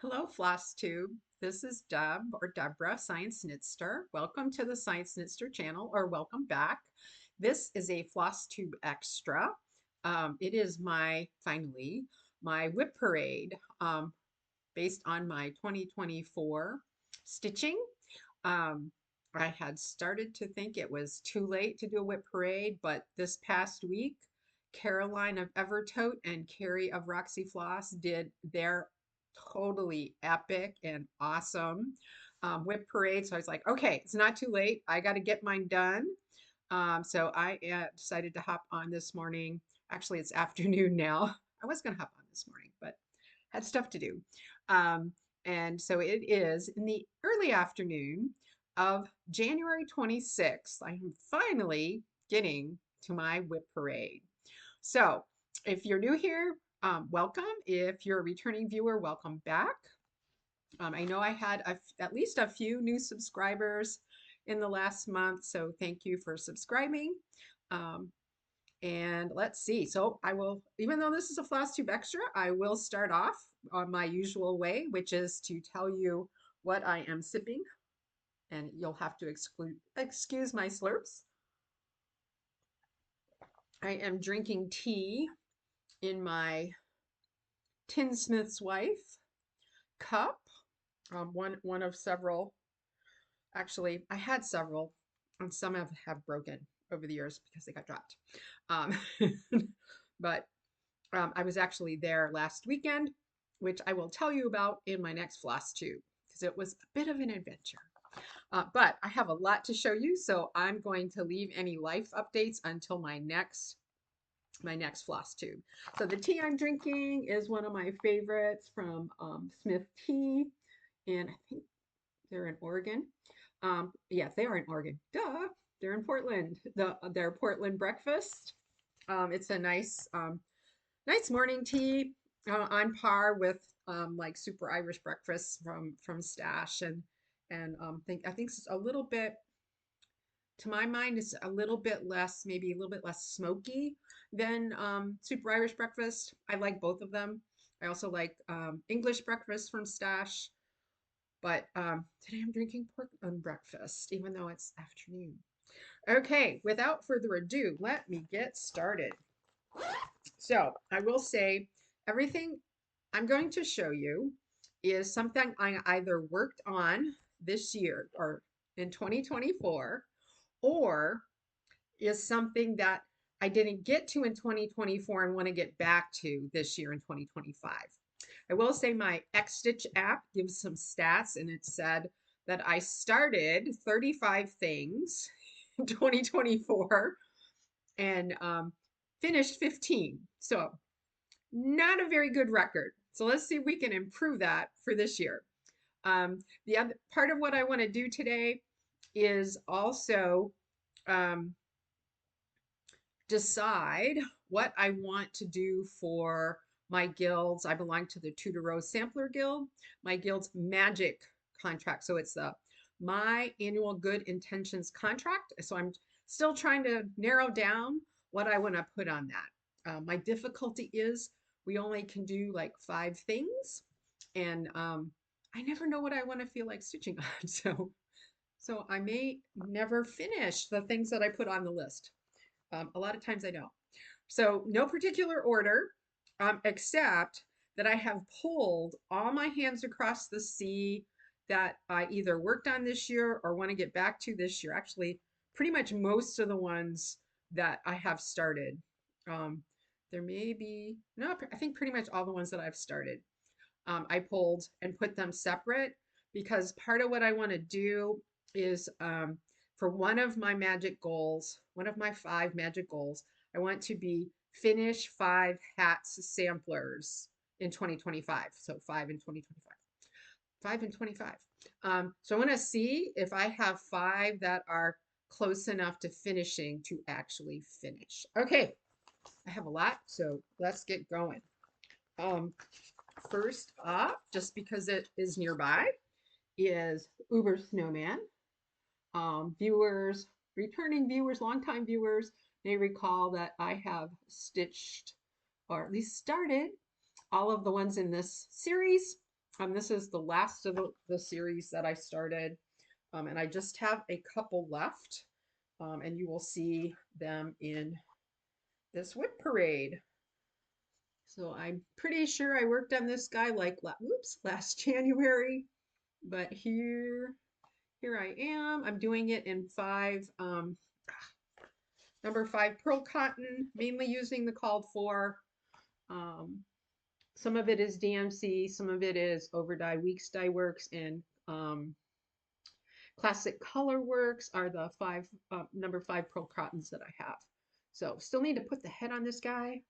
Hello, FlossTube. This is Deb or Deborah, Science Knitster. Welcome to the Science Knitster channel, or welcome back. This is a FlossTube Extra. It is finally, my WIP Parade, based on my 2024 stitching. Um, I had started to think it was too late to do a WIP Parade, but this past week, Caroline of Evertote and Carrie of Roxy Floss did their totally epic and awesome WIP Parade. So I was like, okay, it's not too late. I got to get mine done. So I decided to hop on this morning. Actually, it's afternoon now. I was going to hop on this morning, but had stuff to do. Um, and so it is in the early afternoon of January 26th. I am finally getting to my WIP Parade. So if you're new here, welcome. If you're a returning viewer, welcome back. I know I had at least a few new subscribers in the last month, so thank you for subscribing. Um, and let's see. So I will, even though this is a FlossTube Extra, I will start off on my usual way, which is to tell you what I am sipping. And you'll have to excuse my slurps. I am drinking tea in my Tinsmith's Wife cup. One of several. Actually, I had several, and some have broken over the years because they got dropped. Um, but I was actually there last weekend, which I will tell you about in my next floss tube because it was a bit of an adventure. But I have a lot to show you, so I'm going to leave any life updates until my next floss tube. So the tea I'm drinking is one of my favorites from Smith Tea, and I think they're in Oregon. Yeah, they are in Oregon. Duh, they're in Portland. Their Portland breakfast. It's a nice morning tea, on par with like super Irish breakfast from Stash, and I think it's a little bit, to my mind, it's a little bit less, maybe a little bit less smoky than super Irish breakfast. I like both of them. I also like English breakfast from Stash, but today I'm drinking Portland breakfast, even though it's afternoon. Okay, without further ado, let me get started. So I will say everything I'm going to show you is something I either worked on this year or in 2024, or is something that I didn't get to in 2024 and want to get back to this year in 2025. I will say my Xstitch app gives some stats, and it said that I started 35 things in 2024 and finished 15. So not a very good record. So let's see if we can improve that for this year. The other part of what I want to do today is also um, decide what I want to do for my guilds. I belong to the Tudor Rose Sampler Guild, my guild's magic contract. So it's my annual good intentions contract. So I'm still trying to narrow down what I want to put on that. My difficulty is we only can do like 5 things, and I never know what I want to feel like stitching on. So I may never finish the things that I put on the list. A lot of times I don't. So no particular order, except that I have pulled all my hands across the sea that I either worked on this year or want to get back to this year. Actually, pretty much most of the ones that I have started. Um, there may be, no, I think pretty much all the ones that I've started. I pulled and put them separate because part of what I want to do is, for one of my magic goals, one of my 5 magic goals, I want to be finish 5 hats samplers in 2025. So 5 in 2025. 5 in 25. So I want to see if I have 5 that are close enough to finishing to actually finish. Okay, I have a lot, so let's get going. First up, just because it is nearby, is Uber Snowman. Viewers, returning viewers, longtime viewers may recall that I have stitched, or at least started, all of the ones in this series. This is the last of the series that I started, and I just have a couple left, and you will see them in this WIP Parade. So I'm pretty sure I worked on this guy like, last January, but here I am. I'm doing it in number 5 pearl cotton, mainly using the called for. Um, some of it is DMC, some of it is Overdye Weeks Dye Works, and Classic Color Works are the number 5 pearl cottons that I have. So still need to put the head on this guy.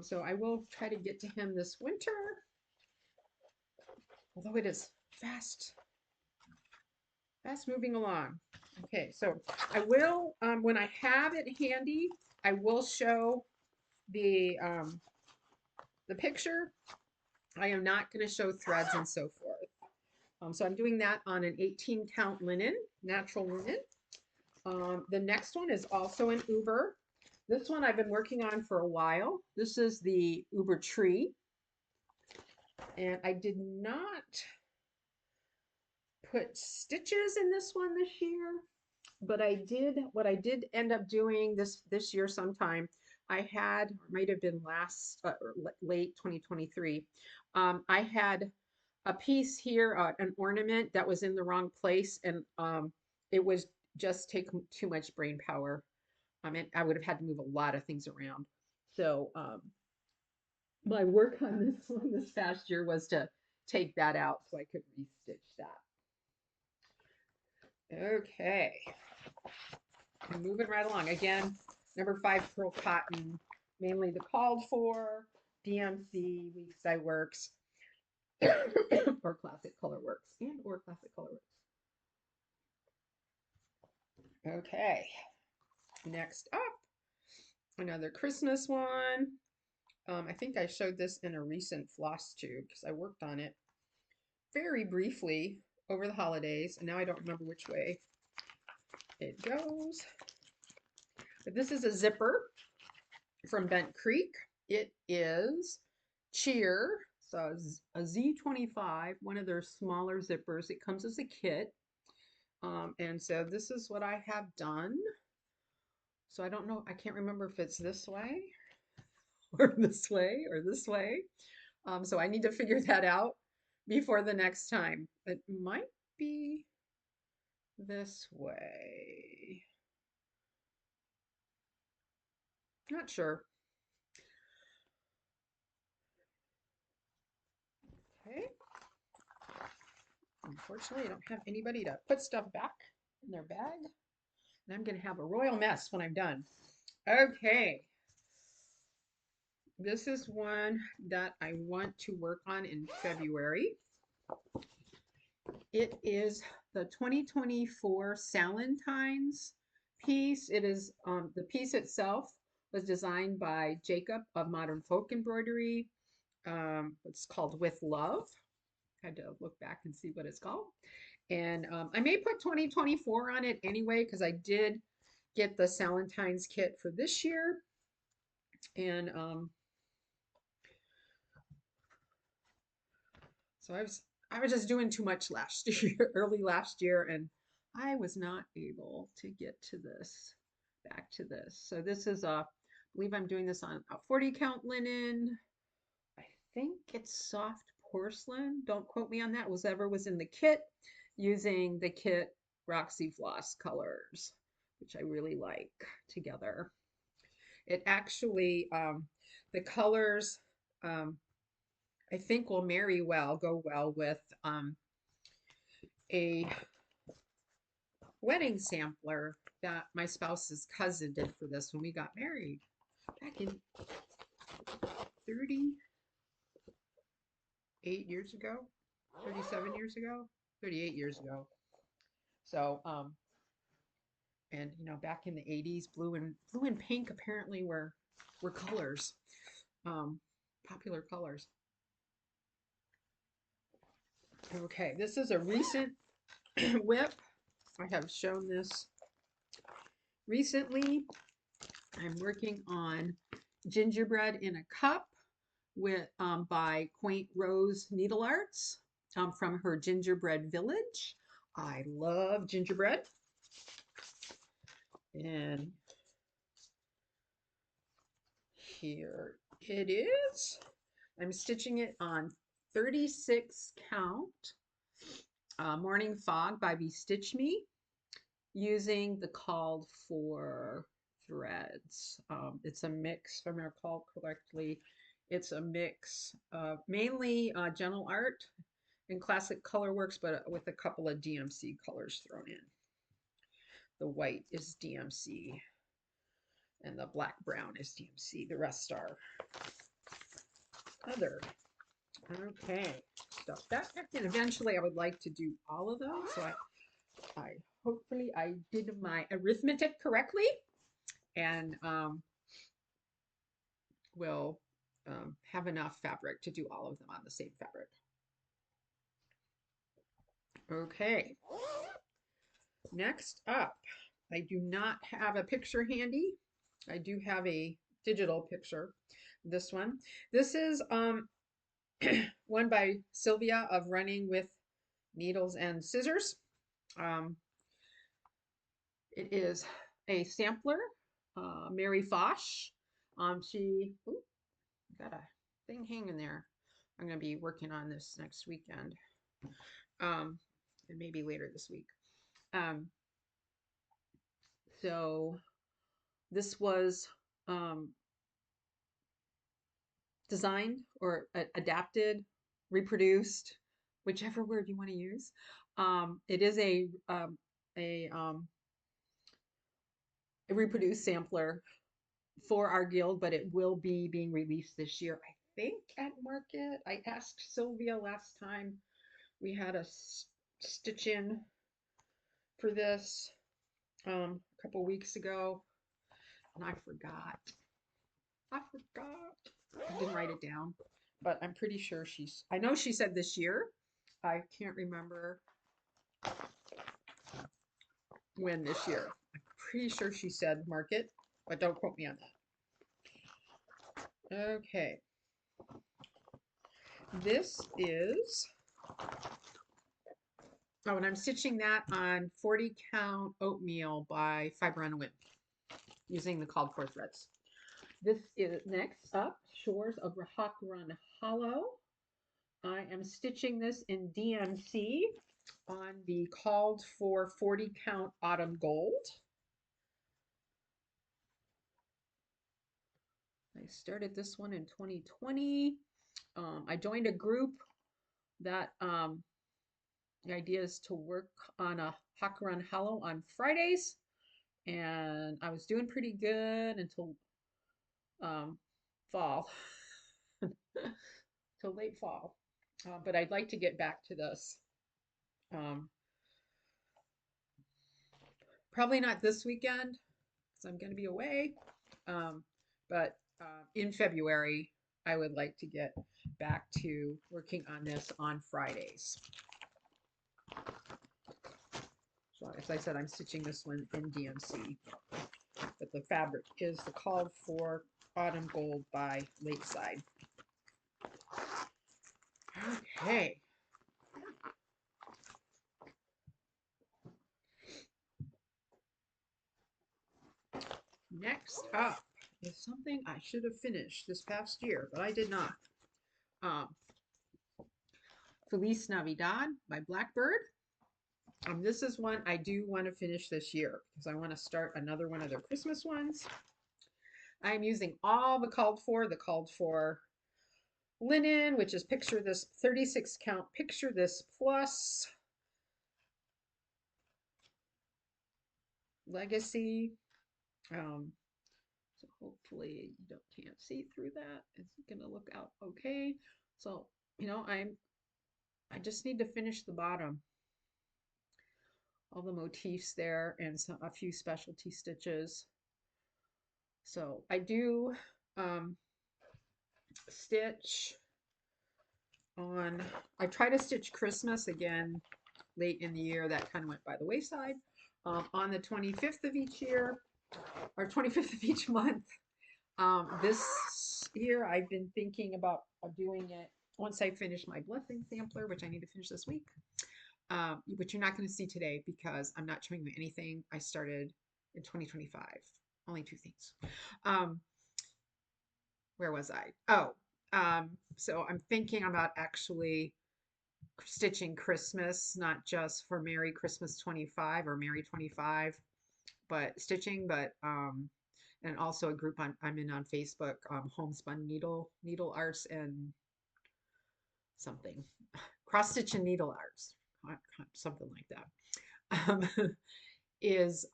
So I will try to get to him this winter, although it is fast moving along. Okay, so I will, when I have it handy, I will show the picture. I am not going to show threads and so forth. So I'm doing that on an 18 count linen, natural linen. The next one is also an Uber. This one I've been working on for a while. This is the Uber tree. And I did not put stitches in this one this year, but what I did end up doing this year sometime, I had, or might have been late 2023, I had a piece here, an ornament that was in the wrong place, and it was just taking too much brain power. And I would have had to move a lot of things around. So my work on this one this past year was to take that out so I could restitch that. Okay. I'm moving right along. Again, number 5 pearl cotton, mainly the called for, DMC, Weeks Dye Works, or Classic Color Works, or Classic Color Works. Okay. Next up, another Christmas one. I think I showed this in a recent FlossTube because I worked on it very briefly over the holidays, and now I don't remember which way it goes. But this is a zipper from Bent Creek. It is Cheer, so a Z25, one of their smaller zippers. It comes as a kit. And so this is what I have done. So I don't know, I can't remember if it's this way or this way or this way. So I need to figure that out before the next time. It might be this way. Not sure. Okay. Unfortunately, I don't have anybody to put stuff back in their bag. And I'm going to have a royal mess when I'm done. Okay. This is one that I want to work on in February. It is the 2024 Salentines piece. It is the piece itself was designed by Jacob of Modern Folk Embroidery. It's called With Love. Had to look back and see what it's called. And I may put 2024 on it anyway because I did get the Salentines kit for this year. And so I was just doing too much last year, early last year, and I was not able to get to this, back to this. So this is I believe I'm doing this on a 40 count linen. I think it's soft porcelain. Don't quote me on that. Whatever was in the kit, using the kit Roxy Floss colors, which I really like together. It actually, the colors, I think will go well with a wedding sampler that my spouse's cousin did for this when we got married back in 38 years ago, 37 years ago, 38 years ago. So, and you know, back in the 80s, blue and pink apparently were colors, popular colors. Okay, this is a recent WIP. I have shown this recently. I'm working on gingerbread in a cup. with by Quaint Rose Needle Arts from her Gingerbread Village. I love gingerbread. And here it is. I'm stitching it on 36 count Morning Fog by Stitch Me using the called for threads. It's a mix, if I recall correctly. It's a mix of mainly gentle art and classic color works, but with a couple of DMC colors thrown in. The white is DMC and the black brown is DMC. The rest are other. Okay, stuff that. And eventually I would like to do all of those. So I hopefully I did my arithmetic correctly and will have enough fabric to do all of them on the same fabric. Okay, next up, I do not have a picture handy. I do have a digital picture. This one. This is one by Sylvia of Running with Needles and Scissors. It is a sampler, Mary Foch. She got a thing hanging there. I'm going to be working on this next weekend, and maybe later this week. So this was designed or adapted, reproduced, whichever word you want to use. It is a reproduced sampler for our guild, but it will be being released this year, I think, at market. I asked Sylvia last time we had a stitch in for this a couple weeks ago, and I forgot. I didn't write it down, but I'm pretty sure I know she said this year. I can't remember when this year. I'm pretty sure she said market, but don't quote me on that. Okay. This is, oh, and I'm stitching that on 40 count oatmeal by Fiber on a Whim using the called for threads. This is next up, Shores of Rock Run Hollow. I am stitching this in DMC on the called for 40 count autumn gold. I started this one in 2020. I joined a group that the idea is to work on a Hawk Run Hollow on Fridays, and I was doing pretty good until fall, till late fall. But I'd like to get back to this. Probably not this weekend because I'm going to be away. But in February, I would like to get back to working on this on Fridays. So as I said, I'm stitching this one in DMC. But the fabric is the called for Autumn Gold by Lakeside. Okay. Next up is something I should have finished this past year, but I did not. Feliz Navidad by Blackbird. This is one I do want to finish this year because I want to start another one of their Christmas ones. I'm using all the called for linen, which is picture this 36 count, picture this plus legacy. So hopefully you can't see through that. It's gonna look out okay. So, you know, I just need to finish the bottom. All the motifs there and a few specialty stitches. So I do stitch on, I try to stitch Christmas again late in the year. That kind of went by the wayside. On the 25th of each year, or 25th of each month, this year I've been thinking about doing it once I finish my blessing sampler, which I need to finish this week. Which you're not going to see today because I'm not showing you anything I started in 2025. Only two things. Um, where was I? Oh, so I'm thinking about actually stitching Christmas, not just for Merry Christmas 25 or Merry 25, but stitching, and also a group I'm in on Facebook, Homespun Needle Arts and something, cross stitch and needle arts, something like that. Is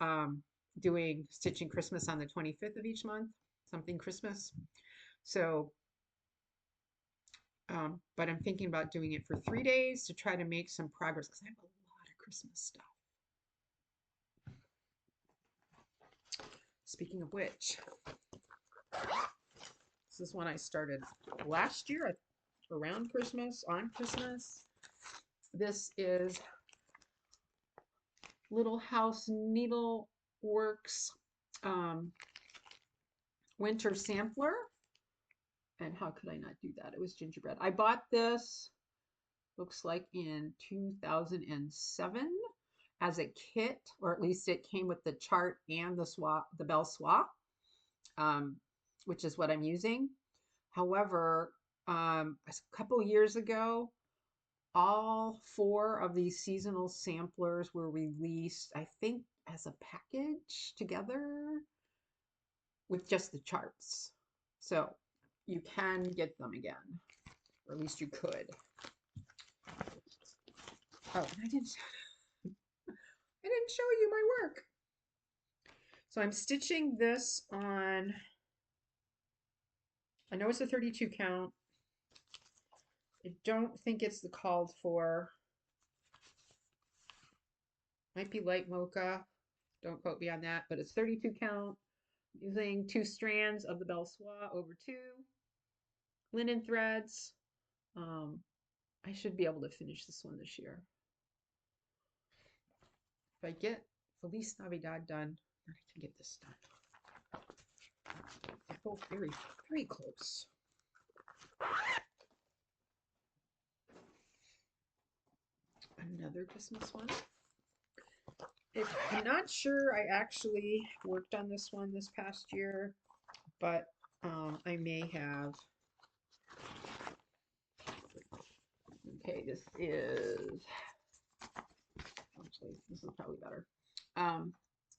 doing stitching Christmas on the 25th of each month, something Christmas. So, but I'm thinking about doing it for 3 days to try to make some progress because I have a lot of Christmas stuff. Speaking of which, this is one I started last year around Christmas, on Christmas. This is Little House Needleworks winter sampler. And how could I not do that? It was gingerbread. I bought this, looks like in 2007 as a kit, or at least it came with the chart and the bell swap, which is what I'm using. However, a couple years ago, all 4 of these seasonal samplers were released, I think, as a package together with just the charts. So you can get them again, or at least you could. Oh, and I didn't show you my work. So I'm stitching this on, I know it's a 32 count. I don't think it's the called for. Might be light mocha. Don't quote me on that, but it's 32 count. Using 2 strands of the bell soie over 2 linen threads. I should be able to finish this one this year. If I get Feliz Navidad done, I can get this done. They're both very, very close. Another Christmas one. I'm not sure I actually worked on this one this past year, but I may have. Okay, this is probably better.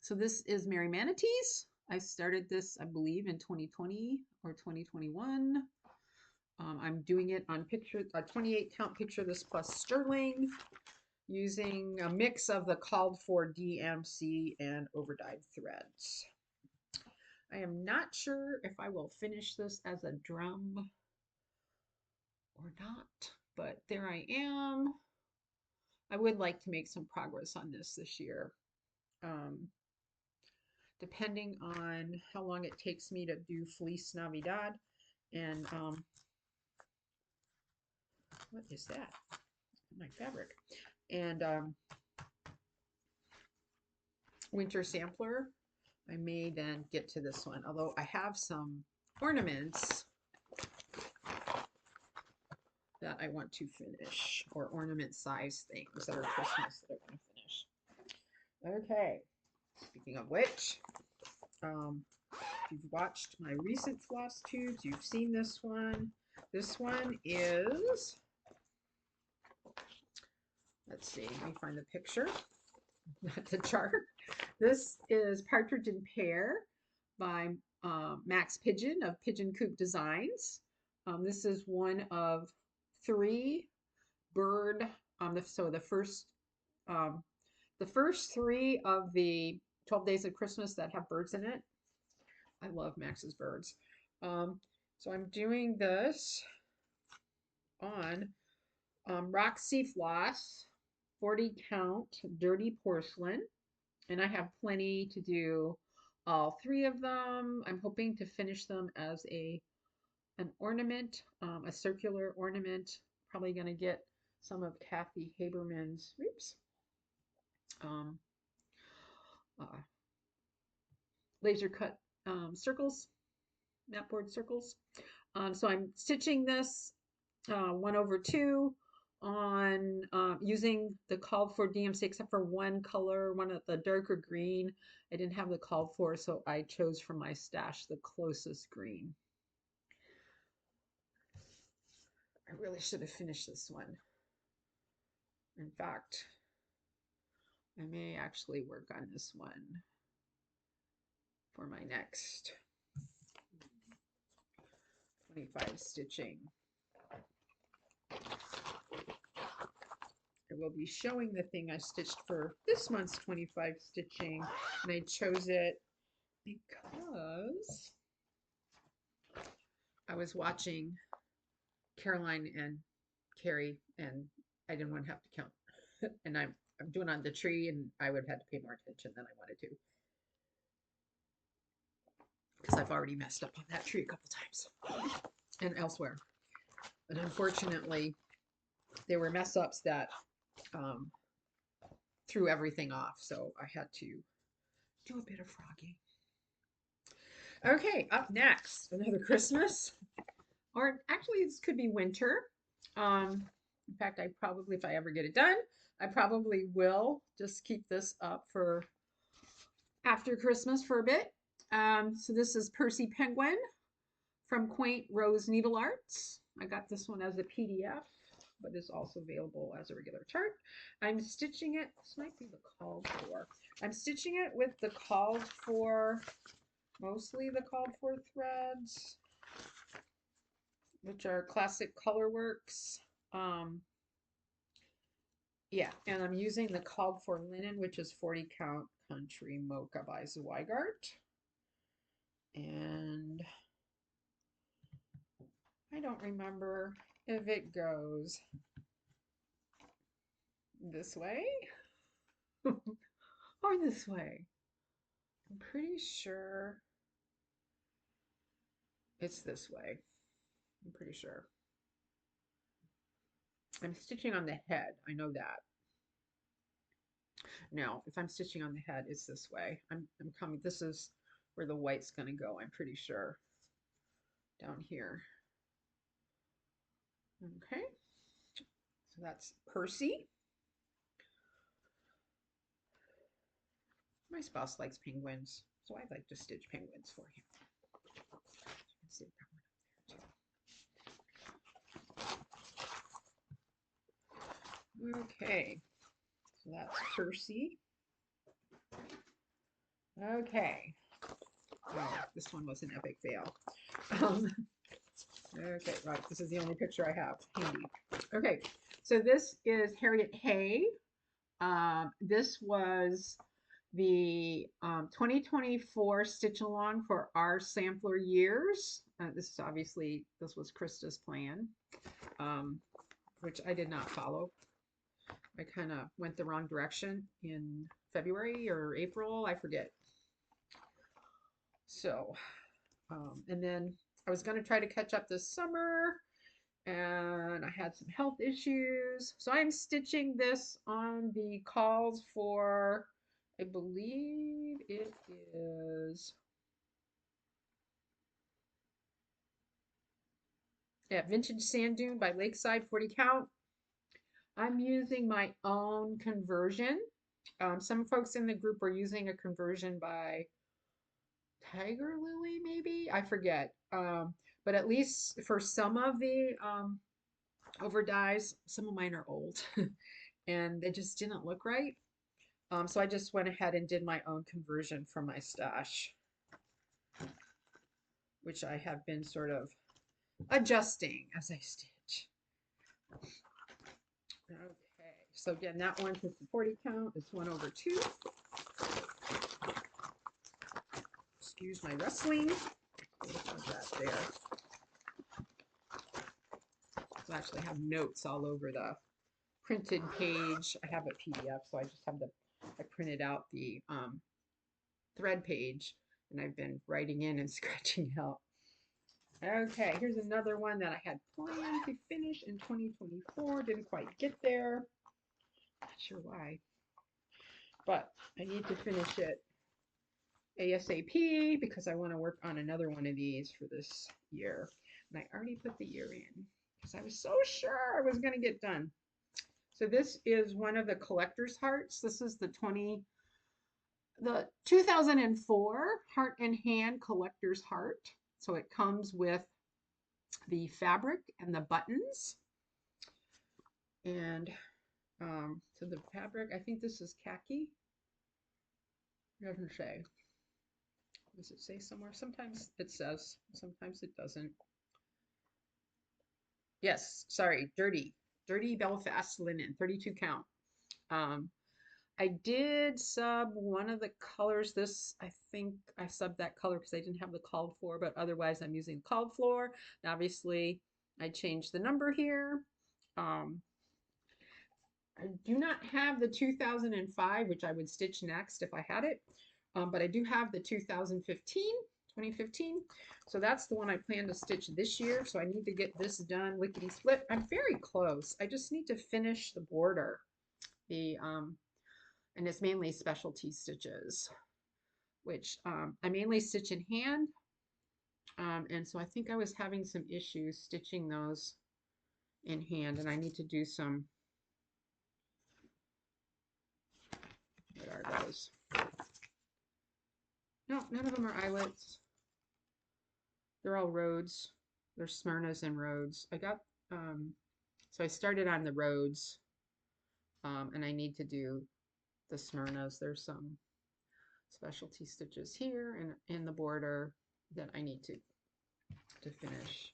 So this is Merry Manatees. I started this, I believe, in 2020 or 2021. I'm doing it on a 28 count picture this plus sterling, using a mix of the called for DMC and overdyed threads. I am not sure if I will finish this as a drum or not, but there I am. I would like to make some progress on this year. Depending on how long it takes me to do Feliz Navidad and what is that? My fabric. And winter sampler, I may then get to this one, although I have some ornaments that I want to finish, or ornament size things that are Christmas that I want to finish. Okay, speaking of which, if you've watched my recent floss tubes, you've seen this one. This one is, let's see, let me find the picture, not the chart. This is Partridge and Pear by Max Pigeon of Pigeon Coop Designs. This is one of 3 bird, so the first 3 of the 12 Days of Christmas that have birds in it. I love Max's birds. So I'm doing this on Roxy Floss, 40 count dirty porcelain, and I have plenty to do all 3 of them. I'm hoping to finish them as an ornament, a circular ornament. Probably going to get some of Kathy Haberman's, laser cut circles, mat board circles. So I'm stitching this 1/2 on using the called for DMC except for one color, one of the darker green. I didn't have the called for, so I chose from my stash the closest green. I really should have finished this one. In fact, I may actually work on this one for my next 25 stitching. I will be showing the thing I stitched for this month's 25 stitching, and I chose it because I was watching Caroline and Carrie, and I didn't want to have to count. And I'm doing on the tree, and I would have had to pay more attention than I wanted to because I've already messed up on that tree a couple times and elsewhere. But unfortunately, there were mess ups that threw everything off, so I had to do a bit of frogging. Okay, up next, another Christmas, or actually this could be winter. In fact, I probably, if I ever get it done, I probably will just keep this up for after Christmas for a bit. So this is Percy Penguin from Quaint Rose Needle Arts. I got this one as a PDF, but is also available as a regular chart. I'm stitching it, this might be the called for. I'm stitching it with the called for, mostly the called for threads, which are Classic Colorworks. Yeah, and I'm using the called for linen, which is 40 count Country Mocha by Zweigart. And I don't remember if it goes this way or this way. I'm pretty sure it's this way. I'm pretty sure. I'm stitching on the head. I know that. No, if I'm stitching on the head, it's this way. I'm coming. This is where the white's going to go, I'm pretty sure. Down here. Okay. So that's Percy. My spouse likes penguins, so I'd like to stitch penguins for him. Okay, so that's Percy. Okay. Oh, this one was an epic fail. Okay, right. This is the only picture I have handy. Okay, so this is Harriet Hay. This was the 2024 stitch along for our sampler years. This is obviously, this was Krista's plan, which I did not follow. I kind of went the wrong direction in February or April, I forget. So, and then I was going to try to catch up this summer, and I had some health issues. So I'm stitching this on the calls for, I believe it is, yeah, Vintage Sand Dune by Lakeside, 40 count. I'm using my own conversion. Some folks in the group are using a conversion by Tiger Lily, maybe? I forget. But at least for some of the over dyes, some of mine are old and they just didn't look right. So I just went ahead and did my own conversion from my stash, which I have been sort of adjusting as I stitch. Okay, so again, that one is the 40 count. It's 1/2. Excuse my rustling. Put that there. So I actually have notes all over the printed page. I have a PDF, so I just have I printed out the thread page, and I've been writing in and scratching out. Okay, here's another one that I had planned to finish in 2024. Didn't quite get there. Not sure why, but I need to finish it ASAP because I want to work on another one of these for this year. And I already put the year in because I was so sure I was going to get done. So this is one of the collector's hearts. This is the 2004 Heart and Hand collector's heart. So it comes with the fabric and the buttons. And so the fabric, I think this is khaki. It doesn't say. Does it say somewhere? Sometimes it says, sometimes it doesn't. Yes, sorry, dirty Belfast linen, 32 count. Um, I did sub one of the colors. This, I think I subbed that color because I didn't have the called for, but otherwise I'm using called for. And obviously, I changed the number here. I do not have the 2005, which I would stitch next if I had it, but I do have the 2015. So that's the one I plan to stitch this year. So I need to get this done lickety split. I'm very close. I just need to finish the border. And it's mainly specialty stitches, which I mainly stitch in hand. And so I think I was having some issues stitching those in hand, and I need to do some. What are those? No, none of them are eyelets. They're all roads. They're Smyrnas and roads. I got, so I started on the roads, and I need to do the Smyrnas. There's some specialty stitches here and in the border that I need to finish.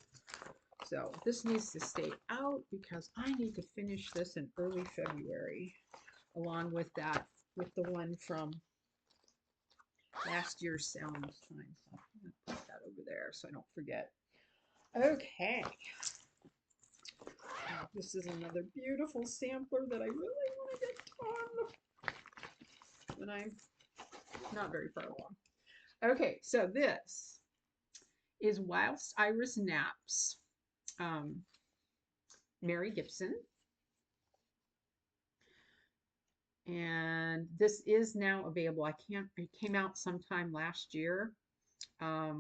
So this needs to stay out because I need to finish this in early February, along with that, with the one from last year's sailing time. So I'm going to put that over there so I don't forget. Okay. This is another beautiful sampler that I really want to get done. And I'm not very far along. Okay, so this is Whilst Iris Naps, Mary Gibson. And this is now available. It came out sometime last year. I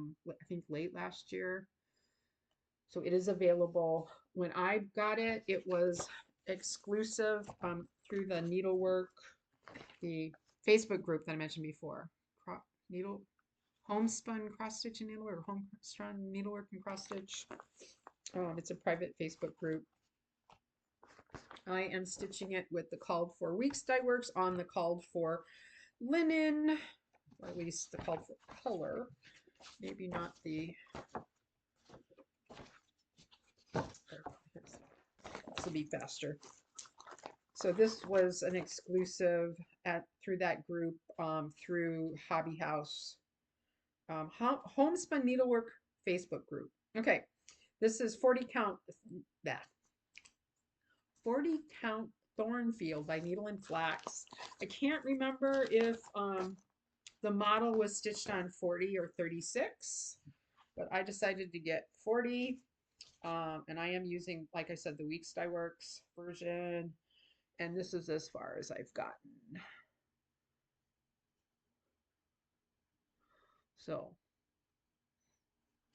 think late last year. So it is available. When I got it, it was exclusive through the needlework, the Facebook group that I mentioned before. Homespun cross stitch and needlework, homespun needlework and cross stitch. It's a private Facebook group. I am stitching it with the called for weeks dye works on the called for linen, or at least the called for color. Maybe not the. This will be faster. So this was an exclusive through that group, through Hobby House, Homespun Needlework Facebook group. Okay, this is 40 count 40 count Thornfield by Needle and Flax. I can't remember if the model was stitched on 40 or 36, but I decided to get 40. And I am using, like I said, the Weeks Dye Works version. And this is as far as I've gotten. So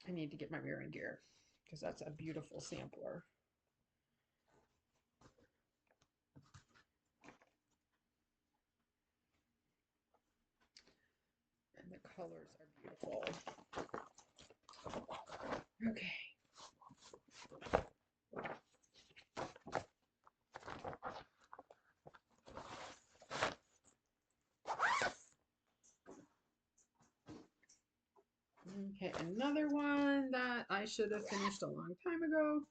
I need to get my mirror in gear because that's a beautiful sampler. And the colors are beautiful. Okay. Okay, another one that I should have finished a long time ago.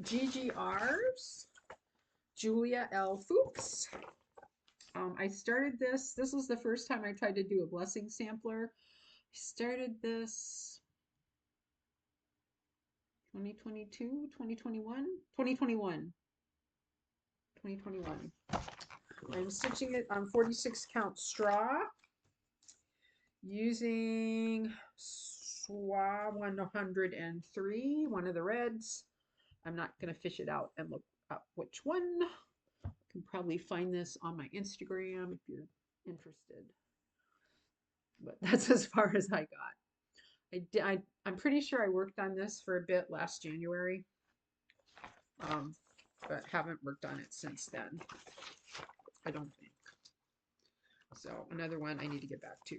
GGR's, Julia L. Fuchs. I started this. This was the first time I tried to do a blessing sampler. I started this 2022, 2021, 2021. 2021. I'm stitching it on 46 count straw using SWA 103, one of the reds. I'm not going to fish it out and look up which one. You can probably find this on my Instagram if you're interested. But that's as far as I got. I'm pretty sure I worked on this for a bit last January, but haven't worked on it since then. I don't think. So another one I need to get back to.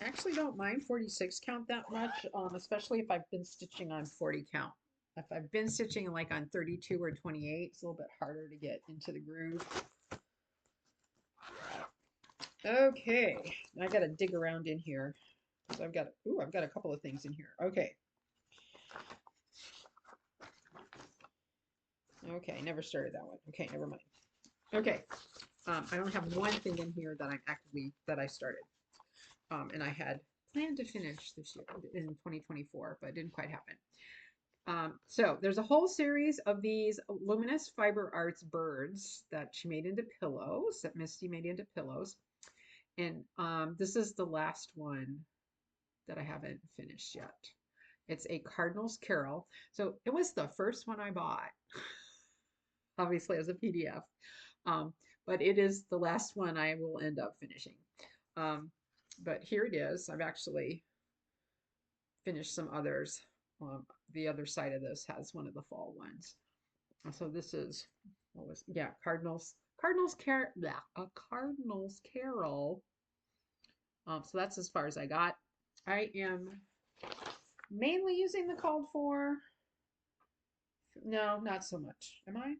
I actually don't mind 46 count that much, especially if I've been stitching on 40 count. If I've been stitching like on 32 or 28, it's a little bit harder to get into the groove. Okay, I got to dig around in here. So I've got a couple of things in here. Okay. Okay, never started that one. Okay, never mind. Okay, I only have one thing in here that I started. And I had planned to finish this year in 2024, but it didn't quite happen. So there's a whole series of these luminous fiber arts birds that she made into pillows, that Misty made into pillows. And this is the last one that I haven't finished yet. It's a Cardinal's Carol. So it was the first one I bought, obviously as a PDF. But it is the last one I will end up finishing. But here it is. I've actually finished some others. The other side of this has one of the fall ones. So this is, Cardinal's Carol. So that's as far as I got. I am mainly using the called for. No, not so much. Am I?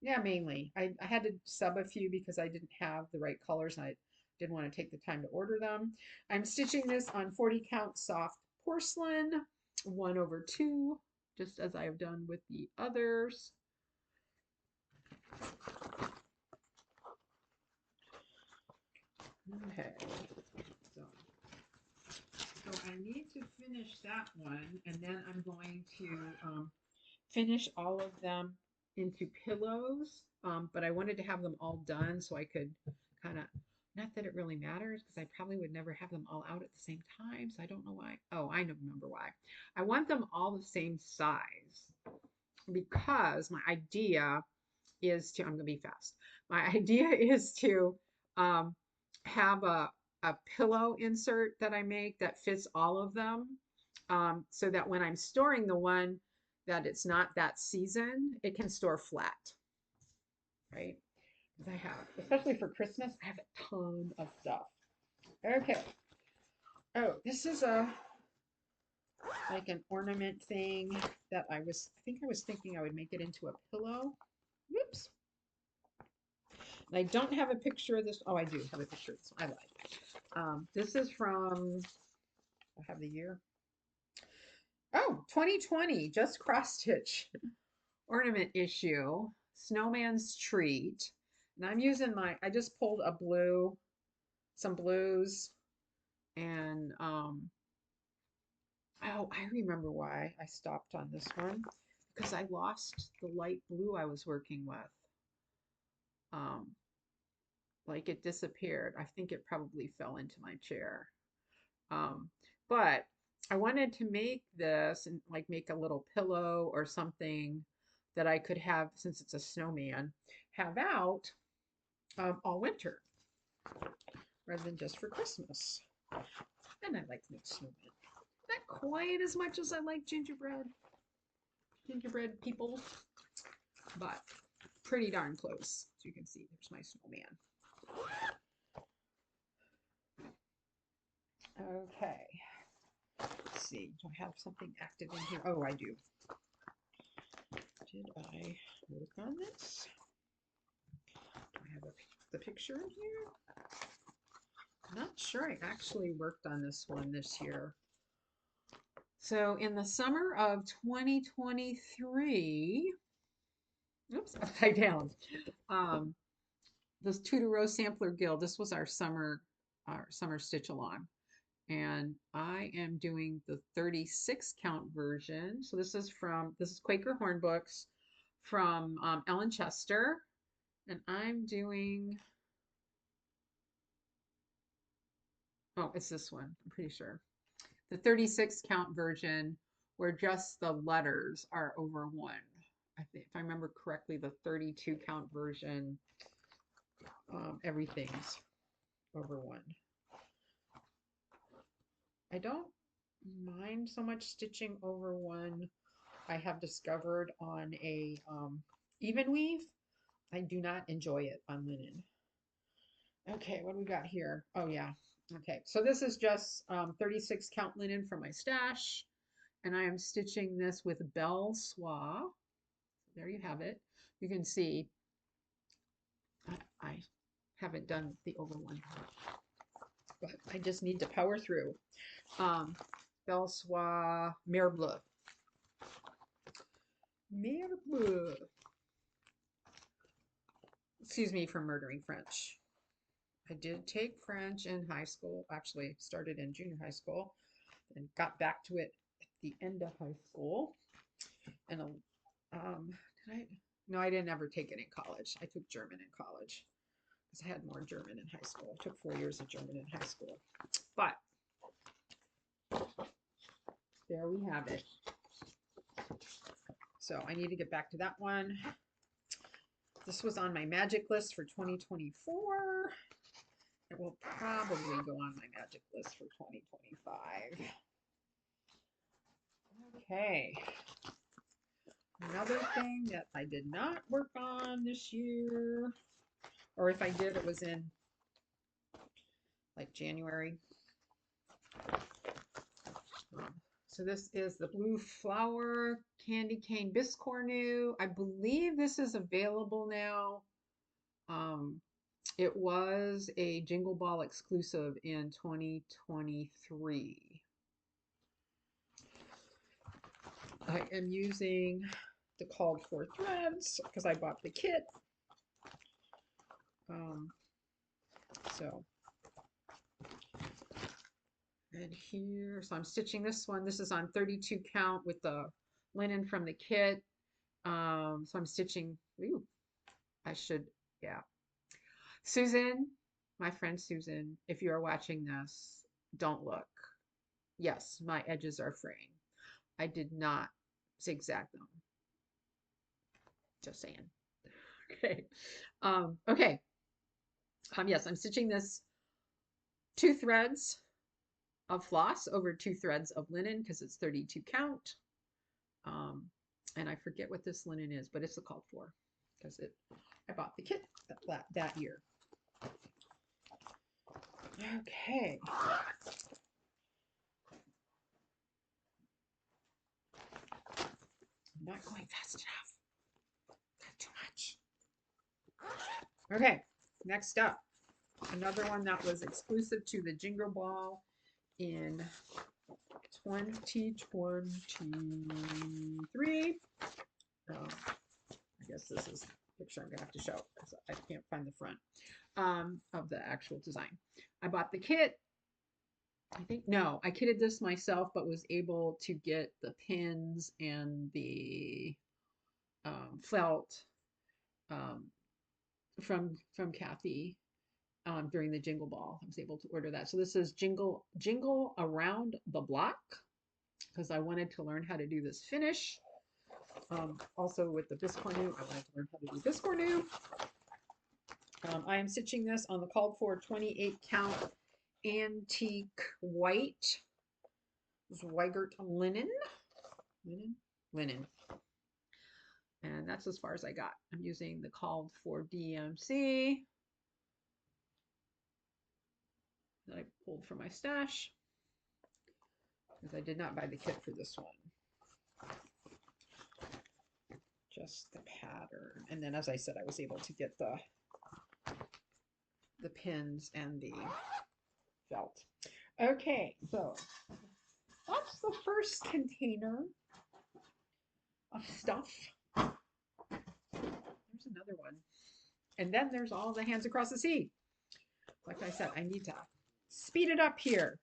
Yeah, mainly. I had to sub a few because I didn't have the right colors and I didn't want to take the time to order them. I'm stitching this on 40 count soft porcelain, 1/2, just as I have done with the others. Okay, so I need to finish that one, and then I'm going to finish all of them into pillows, but I wanted to have them all done so I could kind of, not that it really matters because I probably would never have them all out at the same time, so I don't know why. Oh, I remember why. I want them all the same size because my idea is to, I'm going to be fast. My idea is to have a pillow insert that I make that fits all of them, so that when I'm storing the one that it's not that season, it can store flat, right? Because I have, especially for Christmas, I have a ton of stuff. Okay. Oh, this is like an ornament thing that I think I was thinking I would make it into a pillow. Whoops. And I don't have a picture of this. Oh, I do have a picture of this. I lied. This is from, I have the year. Oh, 2020, just cross stitch ornament issue, Snowman's Treat. And I'm using I just pulled some blues, and oh, I remember why I stopped on this one, because I lost the light blue I was working with. Like it disappeared. I think it probably fell into my chair. But I wanted to make this and like make a little pillow or something that I could have, since it's a snowman, have out all winter rather than just for Christmas. And I like to make snowmen. Not quite as much as I like gingerbread people, but pretty darn close. As you can see, there's my snowman. Okay. Let's see. Do I have something active in here? Oh, I do. Did I work on this? Do I have the picture in here? Not sure I actually worked on this one this year. So in the summer of 2023, oops, upside down. This Tudor Rose Sampler Guild, this was our summer stitch along. And I am doing the 36 count version. So this is Quaker Hornbooks from Ellen Chester. And I'm doing, oh, it's this one, I'm pretty sure. The 36 count version where just the letters are over 1. I think, if I remember correctly, the 32 count version, everything's over 1. I don't mind so much stitching over one I have discovered on a even weave. I do not enjoy it on linen. Okay, what do we got here? Oh yeah. Okay, so this is just 36 count linen from my stash, and I am stitching this with Belle Soie. There you have it. You can see I haven't done the over one, but I just need to power through. Um, Belle Soie Mer Bleu. Mer Bleu. Excuse me for murdering French. I did take French in high school, actually started in junior high school and got back to it at the end of high school. And did I? No, I didn't ever take it in college. I took German in college because I had more German in high school. I took 4 years of German in high school. But there we have it. So I need to get back to that one. This was on my magic list for 2024. It will probably go on my magic list for 2025. Okay. Another thing that I did not work on this year, or if I did, it was in like January. So this is the Blue Flower Candy Cane Biscornu. I believe this is available now. It was a Jingle Ball exclusive in 2023. I am using the called for threads because I bought the kit. So, and here, so I'm stitching this one. This is on 32 count with the linen from the kit. So I'm stitching, ooh, I should, yeah. Susan, my friend Susan, if you are watching this, don't look. Yes, my edges are fraying. I did not zigzag them. Just saying. Okay. Okay. Yes, I'm stitching this 2 threads of floss over 2 threads of linen because it's 32 count. And I forget what this linen is, but it's the called for because I bought the kit that year. Okay. I'm not going fast enough. Not too much. Okay, next up, another one that was exclusive to the Jingle Ball in 2023. I guess this is the picture I'm gonna have to show because I can't find the front of the actual design. I bought the kit. I think, no, I kitted this myself, but was able to get the pins and the felt from Kathy during the Jingle Ball. I was able to order that. So this is Jingle Around the Block because I wanted to learn how to do this finish. Also with the Biscornu, I wanted to learn how to do Biscornu. I am stitching this on the called for 28 count antique white Zweigert linen. And that's as far as I got. I'm using the called for DMC that I pulled from my stash because I did not buy the kit for this one. Just the pattern. And then as I said, I was able to get the pins and the felt. Okay, so that's the first container of stuff. There's another one. And then there's all the Hands Across the Sea. Like I said, I need to speed it up here.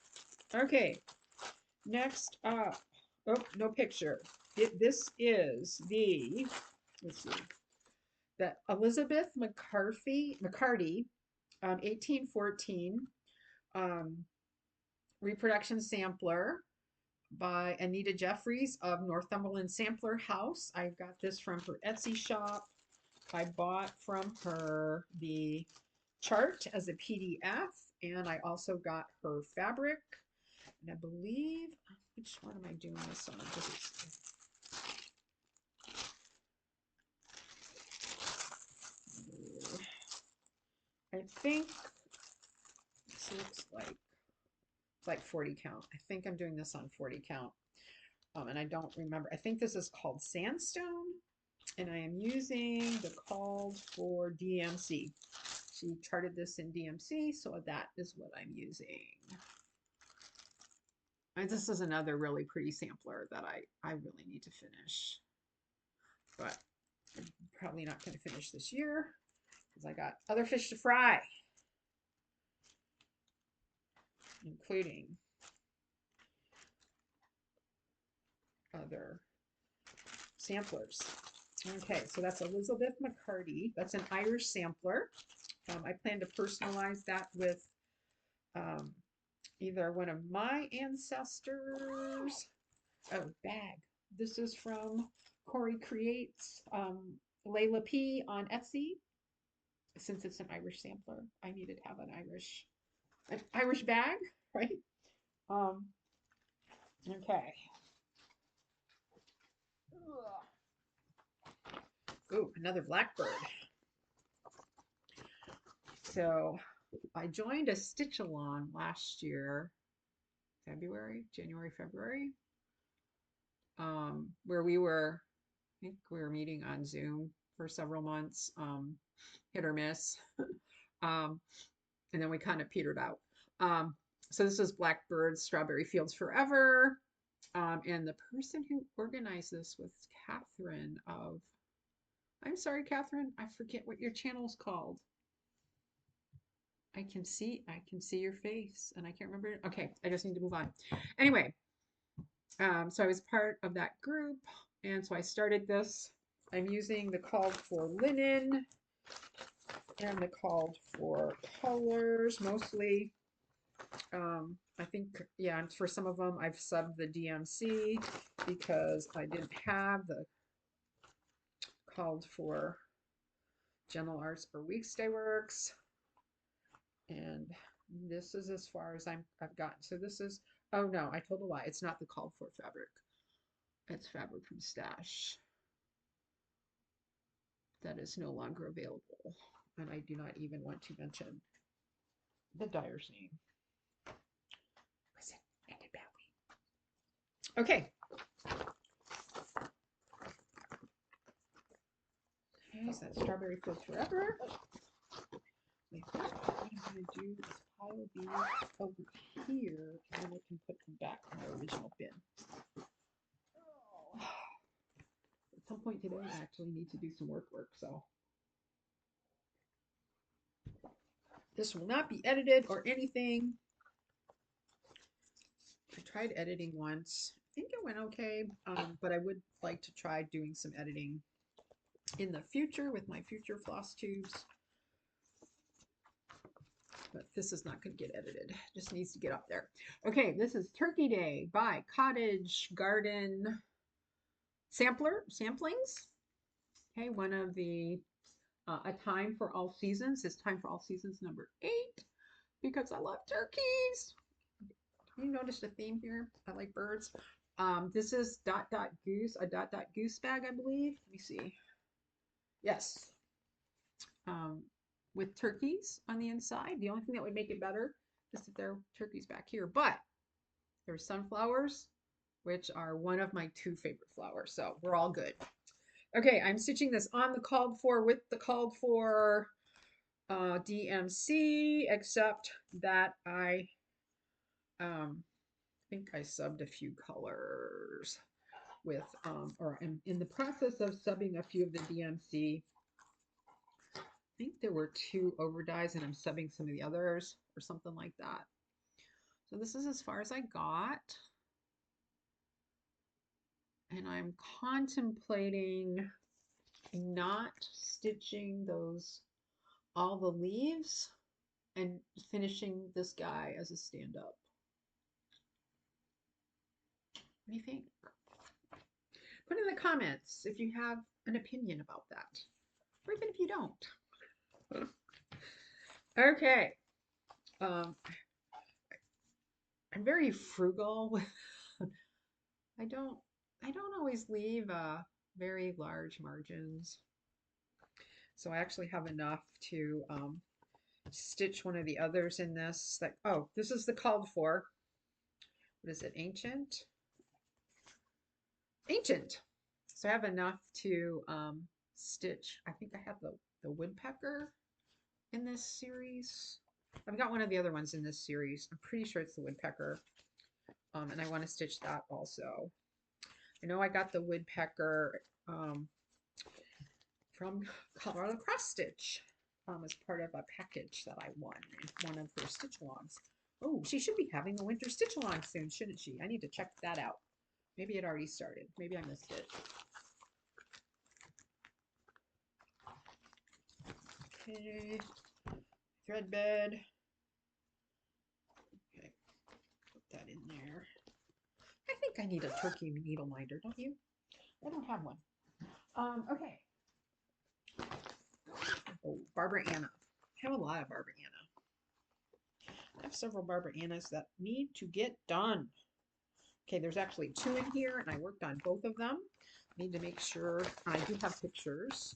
Okay, next up. Oh, no picture. This is the, let's see, the Elizabeth McCarty, 1814 reproduction sampler by Anita Jeffries of Northumberland Sampler House. I got this from her Etsy shop. I bought from her the chart as a PDF, and I also got her fabric. And I believe, which one am I doing this on? I think this looks like 40 count. I think I'm doing this on 40 count. And I don't remember. I think this is called Sandstone, and I am using the called for DMC. She charted this in DMC, so that is what I'm using. And this is another really pretty sampler that I really need to finish. But I'm probably not going to finish this year because I got other fish to fry, including other samplers. Okay, so that's Elizabeth McCarty. That's an Irish sampler. I plan to personalize that with either one of my ancestors. Oh, bag. This is from Corey Creates, Layla P on Etsy. Since it's an Irish sampler, I needed to have an Irish bag, right? Okay. Ooh, another blackbird. So I joined a stitch along last year, January, February, where I think we were meeting on Zoom for several months, hit or miss. And then we kind of petered out. So this is Blackbird Strawberry Fields Forever. And the person who organized this was Catherine I'm sorry, Catherine, I forget what your channel is called. I can see your face and I can't remember. Okay, I just need to move on. Anyway, so I was part of that group, and so I started this. I'm using the called for linen and the called for colors mostly. I think, yeah, for some of them I've subbed the DMC because I didn't have the called for Gentle Arts or Weekstay Works. And this is as far as I've gotten. So this is, oh no, I told a lie. It's not the called for fabric. It's fabric from Stash that is no longer available. And I do not even want to mention the dyer's name. Was it Andy Bowie? Okay. Okay, so that's Strawberry Fields Forever. I think what I'm going to do is pile these over here, and then I can put them back in the original bin. Oh. At some point today, I actually need to do some work, so. This will not be edited or anything. I tried editing once. I think it went okay, but I would like to try doing some editing in the future with my future floss tubes. But this is not going to get edited. It just needs to get up there. Okay, this is Turkey Day by Cottage Garden Samplings. Okay, one of the A Time for All Seasons. It's Time for All Seasons number 8 because I love turkeys. You noticed a theme here? I like birds. This is Dot Dot Goose, a Dot Dot Goose bag, I believe. Let me see. Yes. With turkeys on the inside. The only thing that would make it better is if there are turkeys back here. But there's sunflowers, which are one of my 2 favorite flowers. So we're all good. Okay, I'm stitching this on the called for with the called for DMC, except that I think I subbed a few colors with, or I'm in the process of subbing a few of the DMC. I think there were 2 overdyes and I'm subbing some of the others or something like that. So this is as far as I got. And I'm contemplating not stitching all the leaves and finishing this guy as a stand-up. What do you think? Put in the comments if you have an opinion about that, or even if you don't. Okay. I I'm very frugal with I don't I don't always leave very large margins. So I actually have enough to stitch one of the others in this. That oh, this is the called for. What is it? Ancient? Ancient. So I have enough to stitch. I think I have the woodpecker in this series. I've got one of the other ones in this series. I'm pretty sure it's the woodpecker. And I want to stitch that also. I know I got the woodpecker from Colorado Cross Stitch as part of a package that I won in one of her stitch alongs. Oh, she should be having a winter stitch along soon, shouldn't she? I need to check that out. Maybe it already started. Maybe I missed it. Okay, thread bed. Okay, put that in there. I think I need a turkey needle minder, don't you? I don't have one. Okay. Oh, Barbara Anna. I have a lot of Barbara Anna. I have several Barbara Annas that need to get done. Okay, there's actually 2 in here, and I worked on both of them. Need to make sure I do have pictures.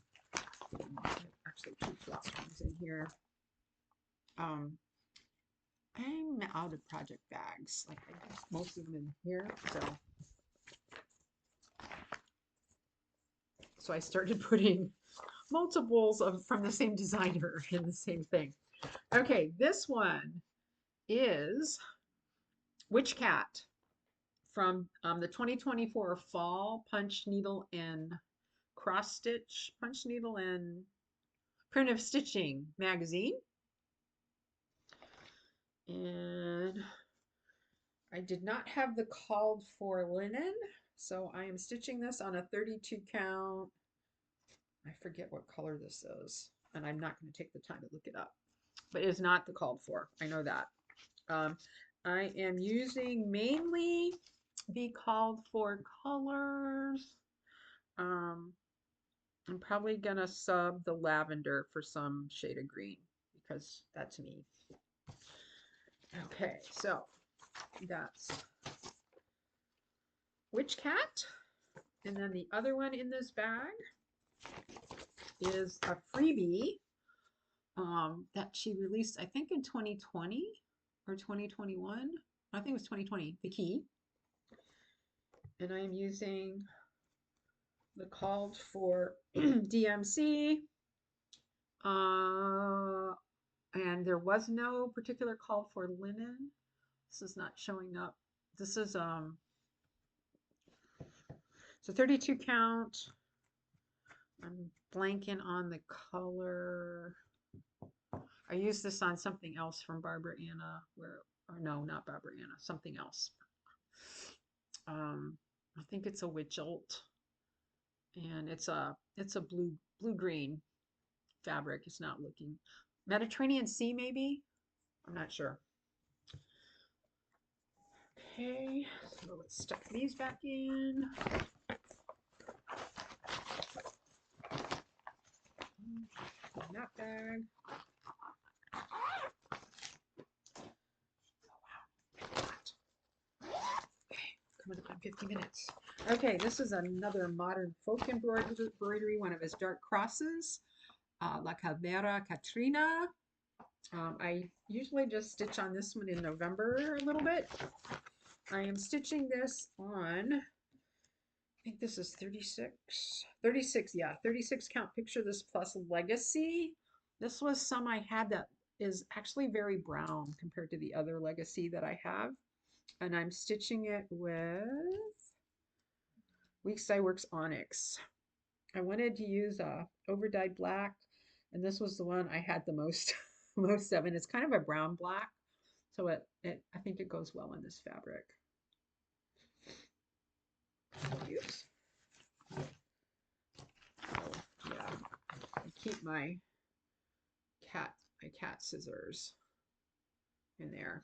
Actually, 2 floss ones in here. I'm out of project bags. Like I have most of them in here, so I started putting multiples of from the same designer in the same thing. Okay, this one is Witch Cat from the 2024 Fall Punch Needle and Cross Stitch Punch Needle and Primitive Stitching magazine. And I did not have the called for linen, so I am stitching this on a 32 count. I forget what color this is, and I'm not going to take the time to look it up, but it's not the called for. I know that. I am using mainly the called for colors. I'm probably going to sub the lavender for some shade of green because that's me. Okay, so that's Witch Cat. And then the other one in this bag is a freebie that she released, I think, in 2020 or 2021. I think it was 2020, the key. And I am using the called for DMC. And there was no particular call for linen. This is not showing up. This is so 32 count. I'm blanking on the color. I used this on something else from Barbara Anna, or no, not Barbara Anna, something else. I think it's a Witchelt, and it's a blue green fabric. It's not looking Mediterranean Sea, maybe. I'm not sure. Okay, so let's stuff these back in. That bag. Coming up on 50 minutes. Okay, this is another modern folk embroidery, one of his dark crosses, La Calvera Katrina. I usually just stitch on this one in November a little bit. I am stitching this on, I think this is 36, yeah, 36 count Picture This Plus Legacy. This was some I had that is actually very brown compared to the other Legacy that I have. And I'm stitching it with Weeks Dye Works Onyx. I wanted to use a overdyed black, and this was the one I had the most most of, and it's kind of a brown black, so I think it goes well in this fabric. Oops. So, yeah, I keep my cat scissors in there.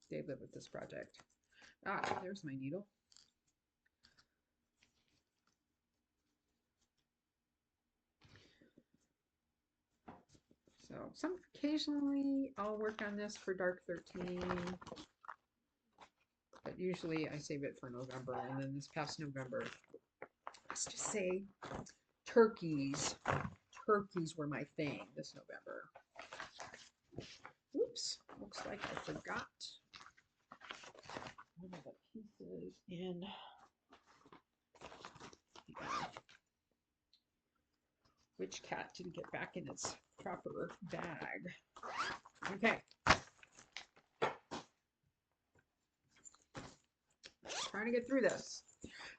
They live with this project. Ah, there's my needle. So occasionally I'll work on this for Dark 13. Usually I save it for November, and then this past November, let's just say turkeys. Turkeys were my thing this November. Oops, looks like I forgot one of the pieces in. Which cat didn't get back in its proper bag? Okay. Trying to get through this.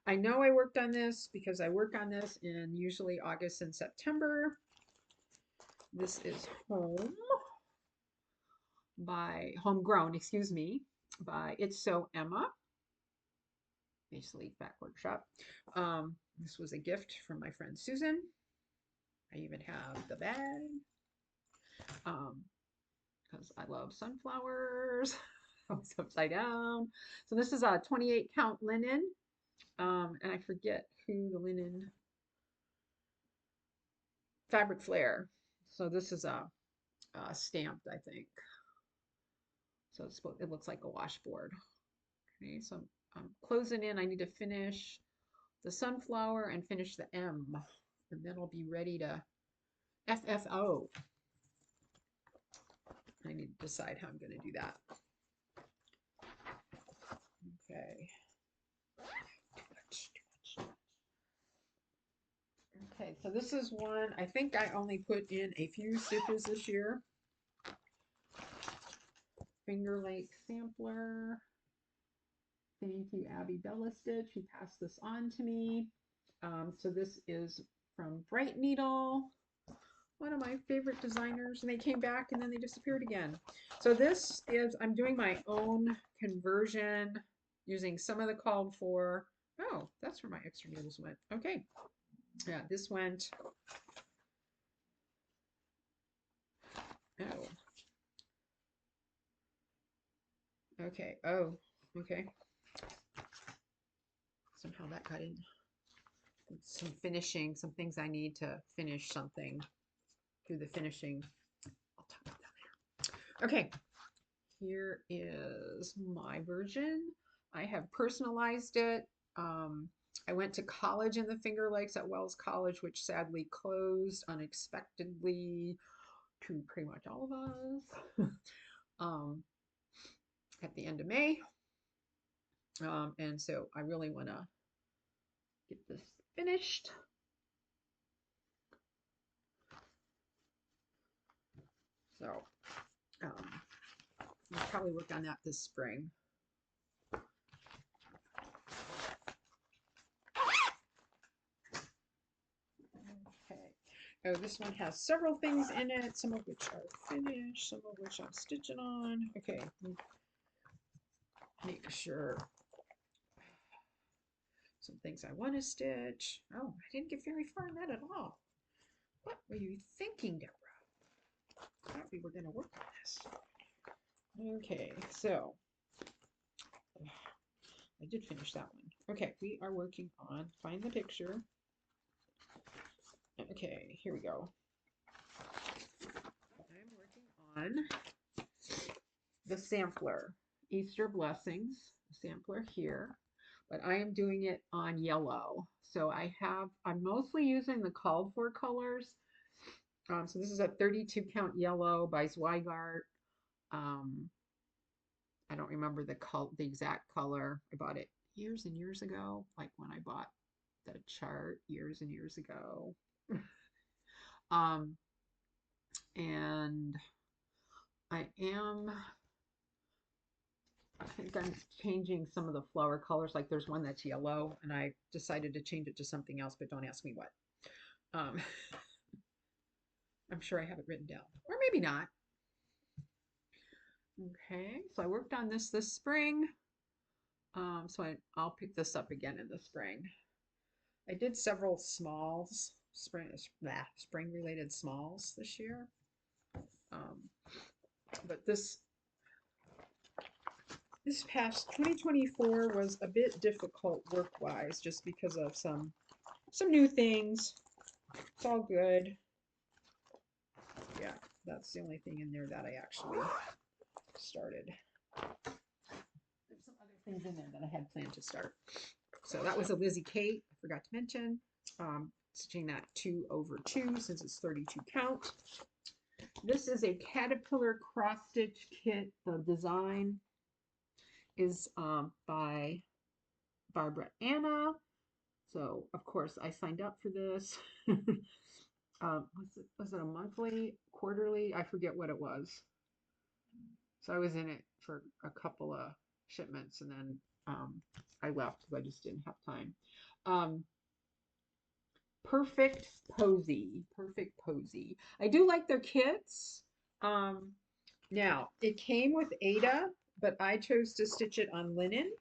I know I worked on this because I work on this in usually August and September. This is Homegrown, excuse me, by It's So Emma. Basically, back workshop. This was a gift from my friend Susan. I even have the bag because I love sunflowers. It's upside down. So this is a 28 count linen, and I forget who the linen fabric flare. So this is a stamped, I think. So it looks like a washboard. Okay, so I'm closing in. I need to finish the sunflower and finish the M, and then I'll be ready to FFO. I need to decide how I'm going to do that. Okay. Okay, so this is one, I think I only put in a few stitches this year. Finger Length Sampler. Thank you, Abby Bella Stitch, who passed this on to me. So this is from Bright Needle, one of my favorite designers, and they came back and then they disappeared again. So this is, I'm doing my own conversion using some of the called for. Oh, that's where my extra needles went. Okay. Yeah, this went. Oh. Okay. Oh, okay. Somehow that got in. Some finishing, some things I need to finish something. Do the finishing. I'll talk about that later. Okay. Here is my version. I have personalized it. I went to college in the Finger Lakes at Wells College, which sadly closed unexpectedly to pretty much all of us at the end of May. And so I really want to get this finished. So I'll probably work on that this spring. Oh, this one has several things in it, some of which are finished, some of which I'm stitching on. Okay, make sure some things I want to stitch. Oh, I didn't get very far in that at all. What were you thinking, Deborah? I thought we were going to work on this. Okay, so I did finish that one. Okay, we are working on, find the picture. Okay, here we go. I'm working on the sampler, Easter Blessings sampler here, but I am doing it on yellow. So I'm mostly using the called for colors. So this is a 32 count yellow by Zweigart. I don't remember the exact color. I bought it years and years ago, like when I bought the chart years and years ago. And I think I'm changing some of the flower colors. Like there's one that's yellow, and I decided to change it to something else, but don't ask me what. I'm sure I have it written down, or maybe not. Okay, so I worked on this spring. So I'll pick this up again in the spring. I did several smalls, spring related smalls this year. But this past 2024 was a bit difficult work-wise, just because of some new things. It's all good. Yeah, that's the only thing in there that I actually started. There's some other things in there that I had planned to start. So that was a Lizzie Kate, I forgot to mention. Stitching that 2 over 2 since it's 32 count. This is a Caterpillar cross stitch kit. The design is by Barbara Anna. So of course I signed up for this. Was it a monthly, quarterly? I forget what it was. So I was in it for a couple of shipments and then I left because I just didn't have time. Perfect Posy. Perfect Posy. I do like their kits. Now, it came with Ada, but I chose to stitch it on linen.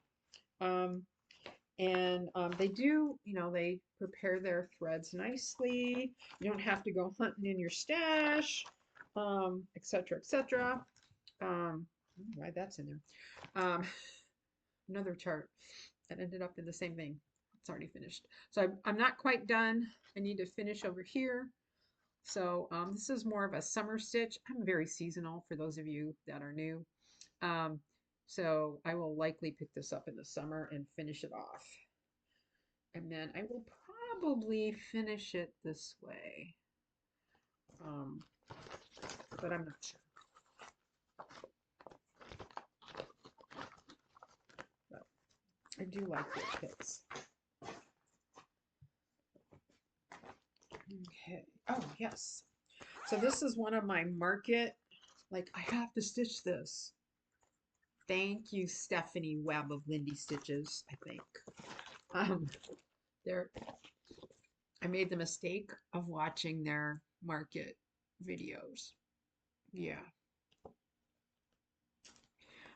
They do, they prepare their threads nicely. You don't have to go hunting in your stash, etc., etc. Why that's in there. Another chart that ended up in the same thing. It's already finished. So I'm not quite done. I need to finish over here. So this is more of a summer stitch. I'm very seasonal for those of you that are new. So I will likely pick this up in the summer and finish it off. And then I will probably finish it this way. But I'm not sure. But I do like these kits. Okay. Oh, yes. So this is one of my market, like I have to stitch this. Thank you, Stephanie Webb of Lindy Stitches, I think. I made the mistake of watching their market videos. Yeah.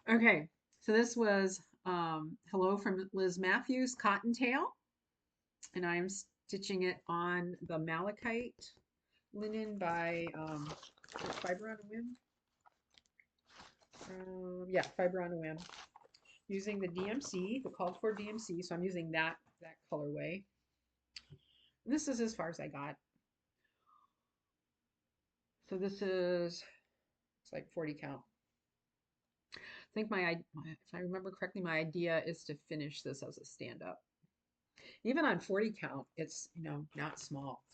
Okay, so this was Hello from Liz Matthews, Cottontail. And I'm stitching it on the Malachite linen by Fiber on a Whim. Yeah, Fiber on a Whim. Using the DMC, the called for DMC, so I'm using that colorway. And this is as far as I got. So this is, it's like 40 count. I think if I remember correctly, my idea is to finish this as a stand-up. Even on 40 count, it's, not small.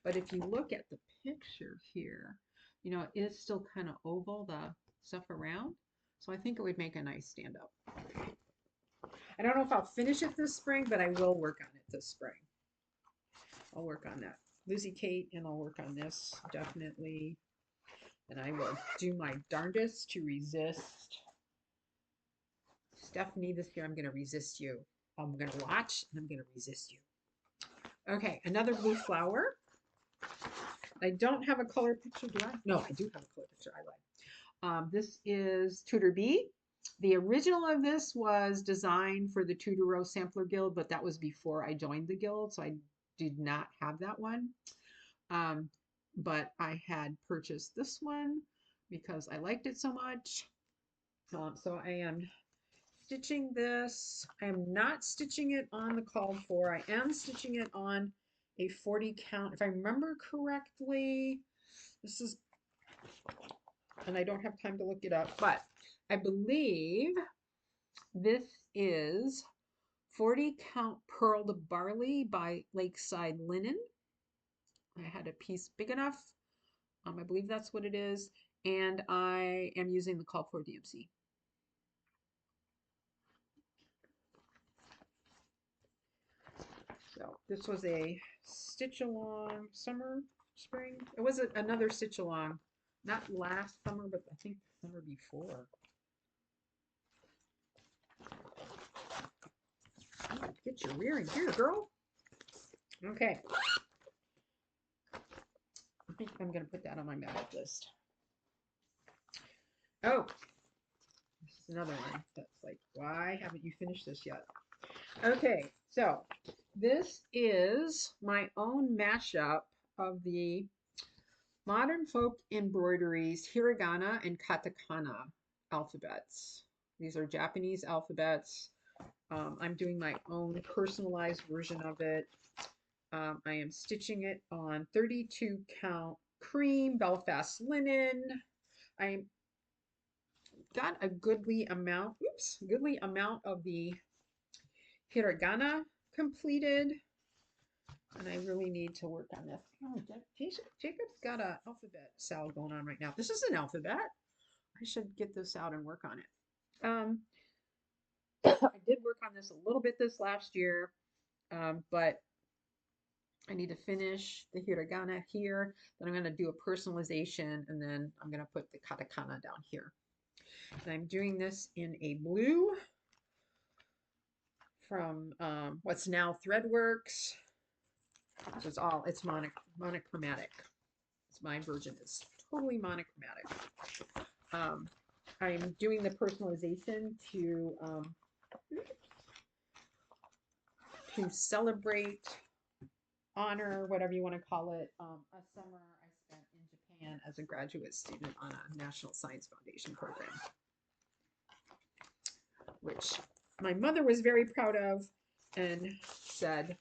But if you look at the picture here, it is still kind of oval, the stuff around. So I think it would make a nice stand-up. I don't know if I'll finish it this spring, but I will work on it this spring. I'll work on that. Lizzie Kate, and I'll work on this, definitely. And I will do my darndest to resist. Stephanie, this year I'm going to resist you. I'm going to watch, and I'm going to resist you. Okay, another blue flower. I don't have a color picture, do I? No, I do have a color picture. I lied. This is Tudor Bee. The original of this was designed for the Tudor Rose Sampler Guild, but that was before I joined the guild, so I did not have that one. But I had purchased this one because I liked it so much. So I am stitching this. I am not stitching it on the called for. I am stitching it on a 40 count. If I remember correctly, this is, and I don't have time to look it up, but I believe this is 40 count Purled Barley by Lakeside Linen. I had a piece big enough. I believe that's what it is. And I am using the call for DMC. So this was a stitch along spring. It was another stitch along, not last summer, but I think the summer before. Get your rearing here, girl. Okay. I think I'm going to put that on my magic list. Oh, this is another one that's like, why haven't you finished this yet? Okay, so this is my own mashup of the Modern Folk Embroideries Hiragana and Katakana alphabets. These are Japanese alphabets. I'm doing my own personalized version of it. I am stitching it on 32 count cream Belfast linen. I'm got a goodly amount, goodly amount of the hiragana completed. And I really need to work on this. Oh, Jacob's got an alphabet salad going on right now. This is an alphabet. I should get this out and work on it. I did work on this a little bit this last year, but I need to finish the hiragana here. Then I'm going to do a personalization, and then I'm going to put the katakana down here. And I'm doing this in a blue from what's now Threadworks. So it's monochromatic. It's my version is totally monochromatic. I'm doing the personalization to celebrate, honor, whatever you want to call it, a summer I spent in Japan as a graduate student on a National Science Foundation program, which my mother was very proud of and said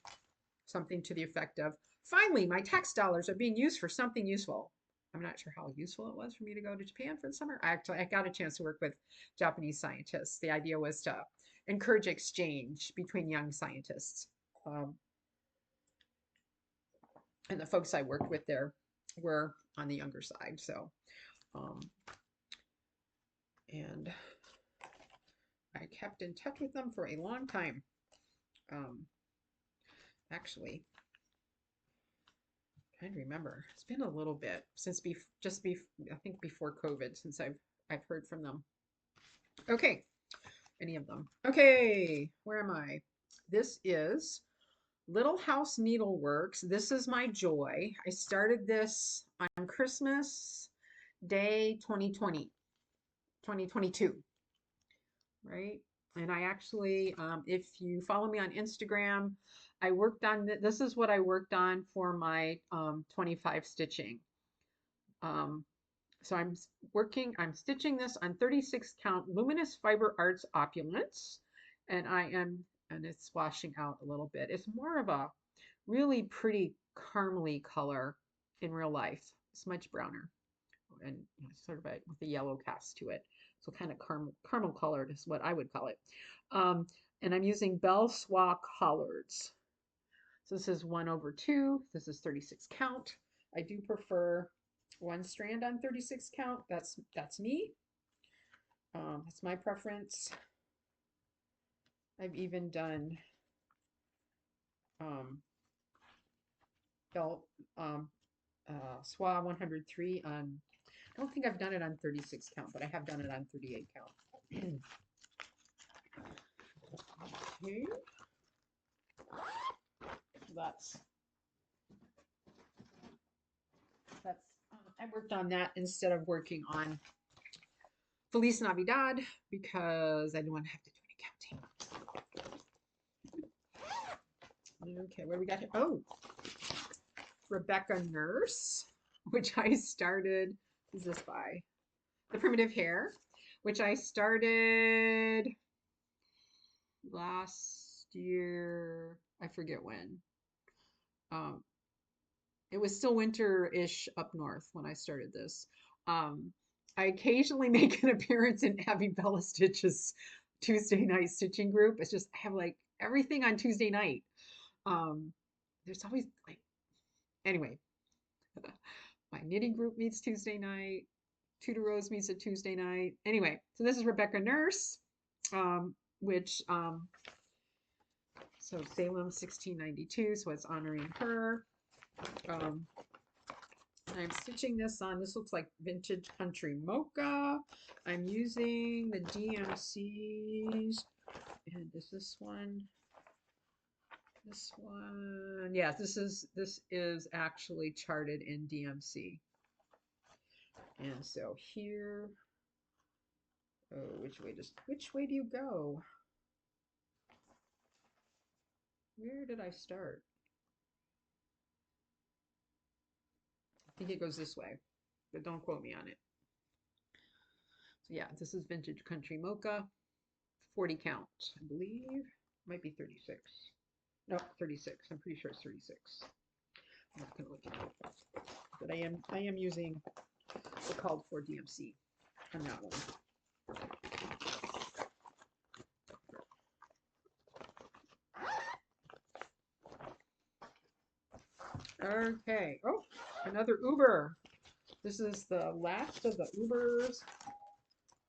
something to the effect of, finally, my tax dollars are being used for something useful. I'm not sure how useful it was for me to go to Japan for the summer. I got a chance to work with Japanese scientists. The idea was to encourage exchange between young scientists. And the folks I worked with there were on the younger side. So, and I kept in touch with them for a long time. Actually, I'm trying to remember. It's been a little bit since I think before COVID since I've heard from them. Okay, any of them. Okay, where am I? This is Little House Needleworks. This is my joy. I started this on Christmas Day 2022, right? And I actually, if you follow me on Instagram, I worked on this is what I worked on for my 25 stitching. So I'm stitching this on 36 count Luminous Fiber Arts Opulence, and it's washing out a little bit. It's more of a really pretty caramely color in real life. It's much browner and sort of with a yellow cast to it. So kind of caramel colored is what I would call it. And I'm using Belle Soie collards. So this is 1/2. This is 36 count. I do prefer one strand on 36 count. That's me. That's my preference. I've even done Belle Soie 103 on. I don't think I've done it on 36 count, but I have done it on 38 count. Okay. That's I worked on that instead of working on Feliz Navidad because I didn't want to have to do any counting. Okay, what do we got here? Oh, Rebecca Nurse, which I started. Who's this by? The Primitive Hair, which I started last year. I forget when. It was still winter-ish up north when I started this. I occasionally make an appearance in Abby Bella Stitch's Tuesday night stitching group. It's just I have like everything on Tuesday night. There's always like anyway. My knitting group meets Tuesday night. Tudor Rose meets at Tuesday night. Anyway, so this is Rebecca Nurse, which so Salem 1692, so it's honoring her. I'm stitching this on, this looks like Vintage Country Mocha. I'm using the DMCs, and is this one? This one, yeah, this is actually charted in DMC. And so here, oh, which way do you go? Where did I start? I think it goes this way, but don't quote me on it. So yeah, this is Vintage Country Mocha, 40 count, I believe. Might be 36. No, 36. I'm pretty sure it's 36. I'm not gonna look at it. But I am using the called for DMC on that one. Okay. Oh, another Uber. This is the last of the Ubers.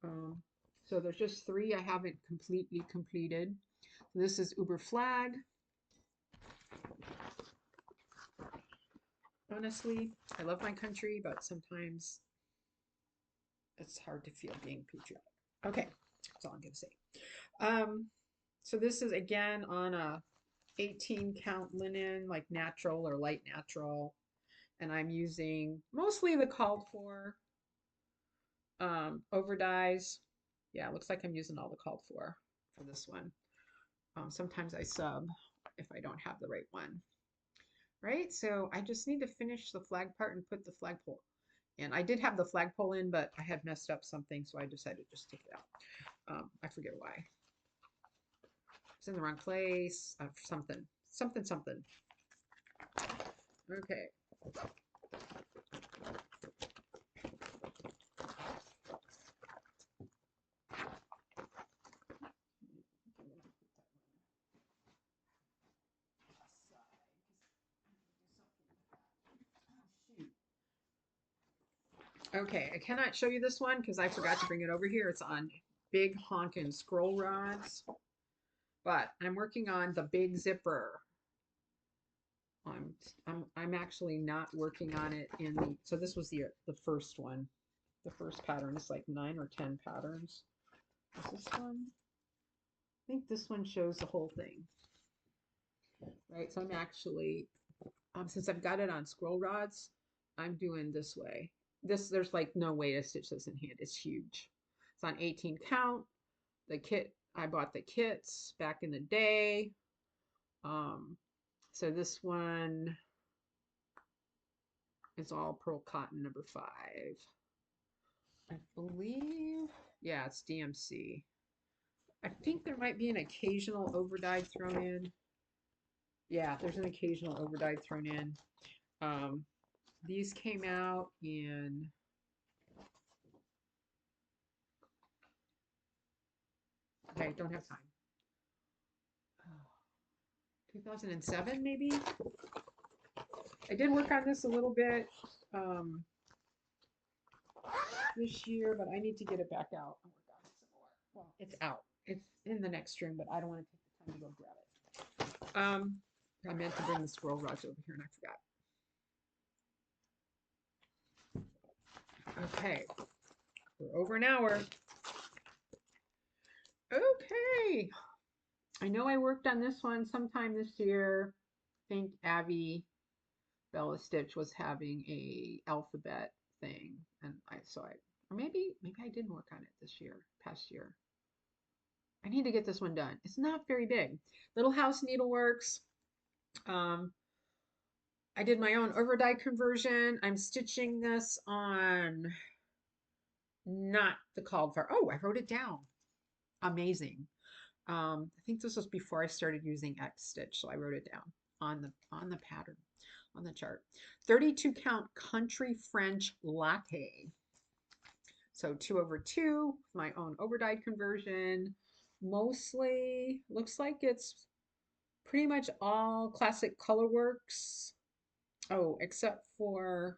Um, so there's just 3 I haven't completely completed. This is Uber flag. Honestly, I love my country, but sometimes it's hard to feel being patriotic. Okay, that's all I'm gonna say. Um, so this is again on a 18 count linen, like natural or light natural, and I'm using mostly the called for over dyes. Yeah, it looks like I'm using all the called for this one. Sometimes I sub if I don't have the right one. Right, so I just need to finish the flag part and put the flagpole. And I did have the flagpole in, but I had messed up something, so I decided to just take it out. I forget why. It's in the wrong place. Something. Okay. Okay, I cannot show you this one because I forgot to bring it over here. It's on big honkin' scroll rods. But I'm working on the big zipper. I'm actually not working on it in the, so this was the first one. The first pattern is like 9 or 10 patterns. Is this one? I think this one shows the whole thing. Right, so I'm actually, since I've got it on scroll rods, I'm doing this way. There's like no way to stitch this in hand. It's huge. It's on 18 count. The kit, I bought the kits back in the day. So this one is all pearl cotton number 5. I believe, yeah, it's DMC. I think there might be an occasional overdyed thrown in. Yeah, there's an occasional overdyed thrown in. These came out in okay, don't have time. 2007 maybe. I did work on this a little bit this year, but I need to get it back out and work on it some more. Well, it's out. It's in the next room, but I don't want to take the time to go grab it. I meant to bring the scroll rods over here and I forgot. Okay, we're over an hour. Okay, I know I worked on this one sometime this year. I think Abby Bella Stitch was having a alphabet thing, and I or maybe I didn't work on it this year, past year. I need to get this one done. It's not very big. Little House Needleworks. Um, I did my own overdye conversion. I'm stitching this on not the called for. Oh, I wrote it down. Amazing. I think this was before I started using X stitch, so I wrote it down on the pattern, on the chart. 32 count country French latte. So 2/2, my own overdyed conversion. Mostly looks like it's pretty much all classic colorworks. Oh, except for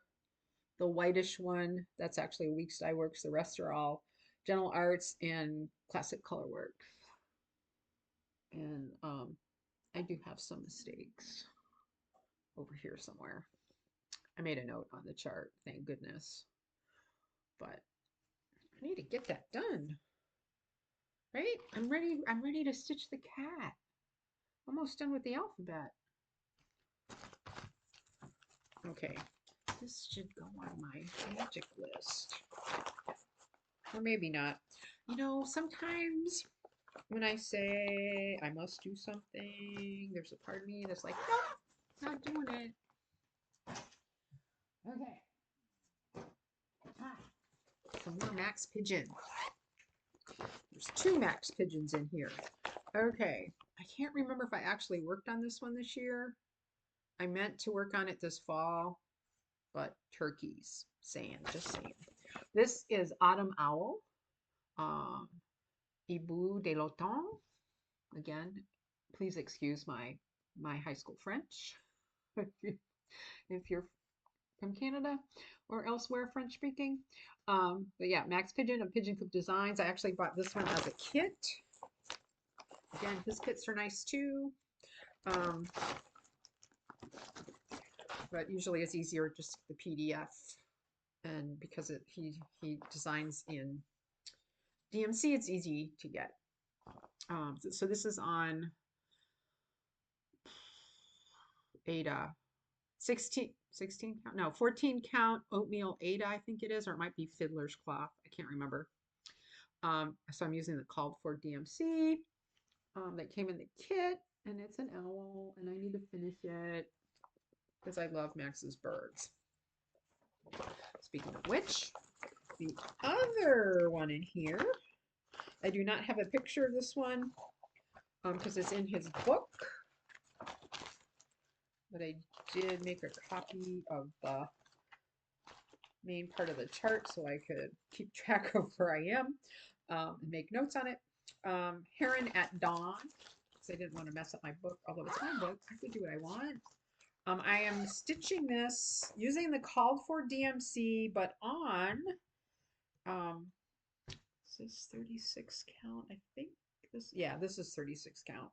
the whitish one. That's actually Weeks Dye Works. The rest are all Gentle Arts and classic colorworks. And I do have some mistakes over here somewhere. I made a note on the chart, thank goodness. But I need to get that done. Right? I'm ready to stitch the cat. Almost done with the alphabet. Okay. This should go on my magic list. Or maybe not. You know, sometimes when I say I must do something, there's a part of me that's like, no, not doing it. Okay. Some more Max Pigeon. There's 2 Max Pigeons in here. Okay. I can't remember if I actually worked on this one this year. I meant to work on it this fall, but turkeys. Just saying. This is Autumn Owl. um, Ibu de l'Automne. Again, please excuse my high school French if you're from Canada or elsewhere French speaking. But yeah, Max Pigeon of Pigeon Coop Designs. I actually bought this one as a kit. Again, his kits are nice too. Um, but usually it's easier just the PDF, and because he designs in DMC, it's easy to get. So this is on Ada 16 count, no, 14 count oatmeal Ada, I think it is, or it might be Fiddler's Cloth. I can't remember. So I'm using the called for DMC that came in the kit, and it's an owl, and I need to finish it because I love Max's birds. Speaking of which, the other one in here, I do not have a picture of this one because it's in his book, but I did make a copy of the main part of the chart so I could keep track of where I am and make notes on it. Heron at Dawn, because I didn't want to mess up my book, although it's my book, I can do what I want. I am stitching this using the called for DMC, but on, is this 36 count? I think this, yeah, this is 36 count.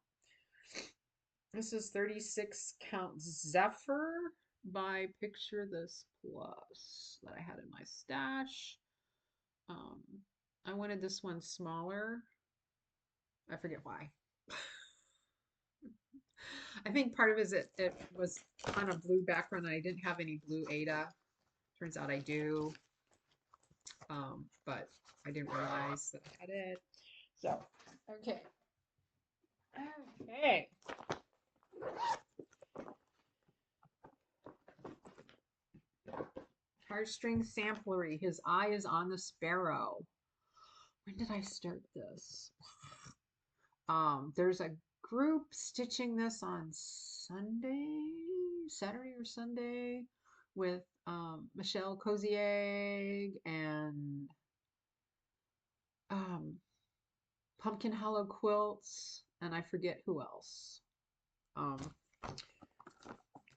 This is 36 count Zephyr by Picture This Plus that I had in my stash. I wanted this one smaller. I forget why. I think part of it is it was on a blue background and I didn't have any blue Ada. Turns out I do. But I didn't realize that I had it. So, okay. Okay. Heartstring Samplery. His eye is on the sparrow. When did I start this? There's a group stitching this on Saturday or Sunday, with Michelle Cozy Egg and Pumpkin Hollow Quilts, and I forget who else.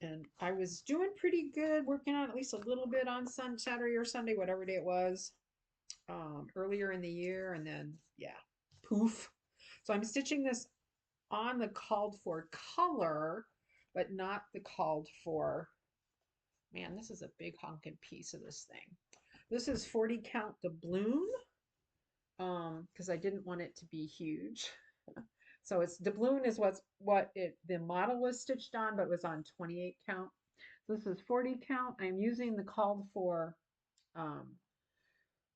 And I was doing pretty good, working on at least a little bit on Saturday or Sunday, whatever day it was, earlier in the year, and then yeah, poof. So I'm stitching this on the called for color, but not the called for, man, this is a big honking piece of this thing. This is 40 count doubloon, because I didn't want it to be huge. So it's doubloon is the model was stitched on, but it was on 28 count. So this is 40 count. I'm using the called for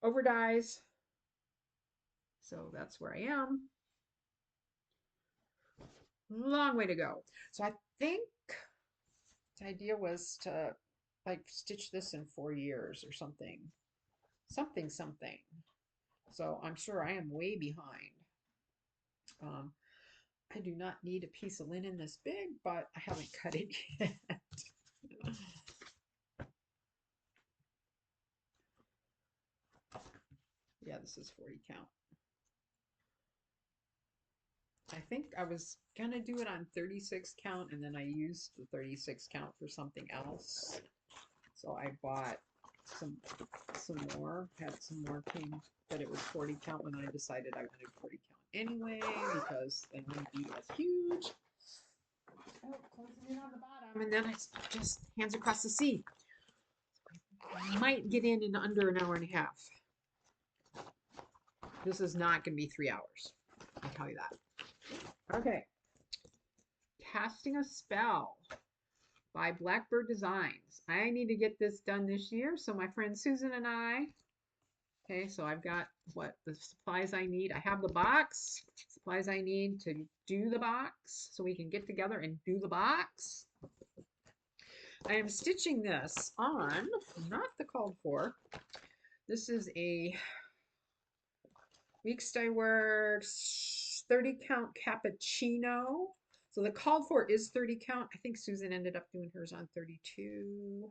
over dies. So that's where I am. Long way to go. So I think the idea was to like stitch this in 4 years or something. Something. So I'm sure I am way behind. I do not need a piece of linen this big, but I haven't cut it yet. Yeah, this is 40 count. I think I was gonna do it on 36 count, and then I used the 36 count for something else. So I bought some more, had some more came, but it was 40 count when I decided I wanted 40 count anyway, because they wouldn't be as huge. Oh, closing in on the bottom, and then I just hands across the sea. I might get in under an hour and a half. This is not going to be 3 hours. I'll tell you that. Okay. Casting a Spell by Blackbird Designs. I need to get this done this year. So my friend Susan and I, okay, so I've got the supplies I need. I have the box, supplies I need to do the box so we can get together and do the box. I am stitching this on, not the called for. This is a Weeks Dye Works 30 count cappuccino. So the called for is 30 count. I think Susan ended up doing hers on 32.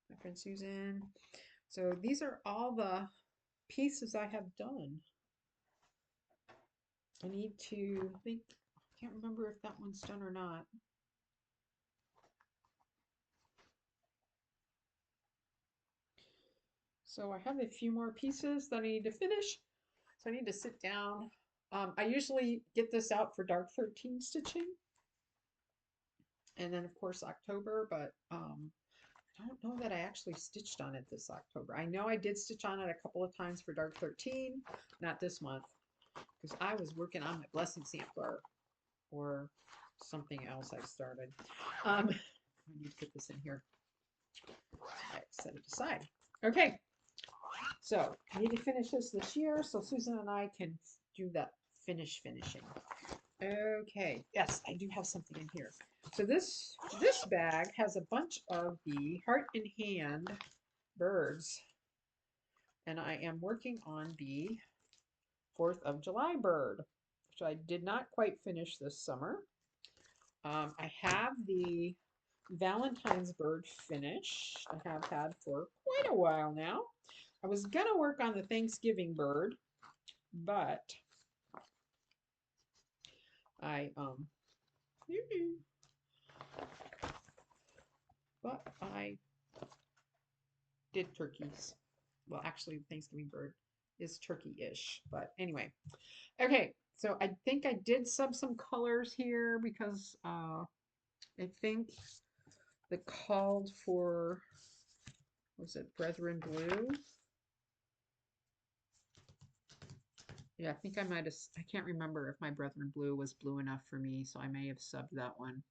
My friend Susan. So these are all the pieces I have done. I need to think, I can't remember if that one's done or not. So I have a few more pieces that I need to finish. So I need to sit down. I usually get this out for dark 13 stitching. And then of course October, but I don't know that I actually stitched on it this October. I know I did stitch on it a couple of times for dark 13, not this month, because I was working on my blessing sampler or something else I started. I need to put this in here. I set it aside. Okay, so I need to finish this year so Susan and I can do that finishing. Okay, yes, I do have something in here. So this bag has a bunch of the heart and hand birds, and I am working on the 4th of July bird, which I did not quite finish this summer. I have the Valentine's bird finished. I have had for quite a while now. I was gonna work on the Thanksgiving bird, but I did turkeys. Well, actually, the Thanksgiving bird is turkey-ish, but anyway. Okay, so I think I did sub some colors here because I think the called for, was it Brethren Blue? Yeah, I think I might have, I can't remember if my Brethren Blue was blue enough for me, so I may have subbed that one.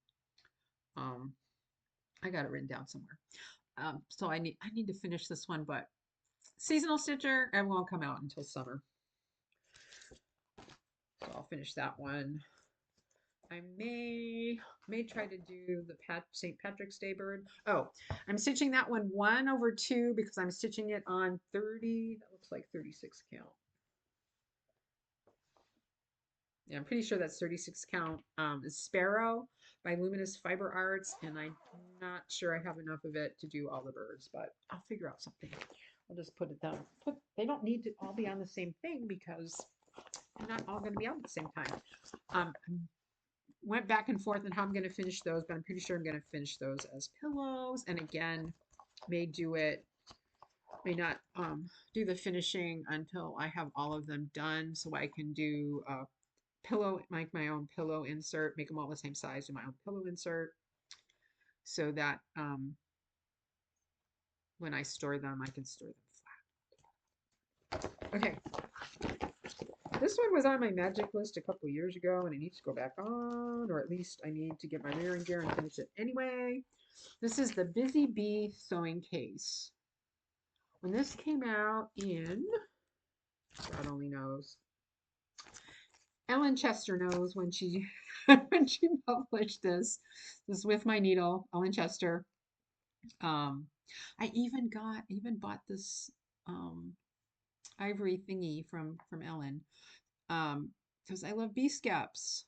I got it written down somewhere. So I need to finish this one, but seasonal stitcher, it won't come out until summer. So I'll finish that one. I may try to do the St. Patrick's Day bird. Oh, I'm stitching that one 1/2 because I'm stitching it on 30. That looks like 36 count. Yeah, I'm pretty sure that's 36 count. It's Sparrow by Luminous Fiber Arts, and I'm not sure I have enough of it to do all the birds, but I'll figure out something. I'll just put it down. They don't need to all be on the same thing because they're not all going to be out at the same time. Went back and forth on how I'm going to finish those, but I'm pretty sure I'm going to finish those as pillows. And again, may not do the finishing until I have all of them done, so I can do pillow, make my own pillow insert, make them all the same size, do my own pillow insert, so that when I store them, I can store them flat. Okay. This one was on my magic list a couple years ago, and it needs to go back on, or at least I need to get my layering gear and finish it anyway. This is the Busy Bee sewing case. When this came out in, God only knows, Ellen Chester knows when she when she published this. This is With My Needle, Ellen Chester. I even bought this ivory thingy from Ellen because I love bee skeps.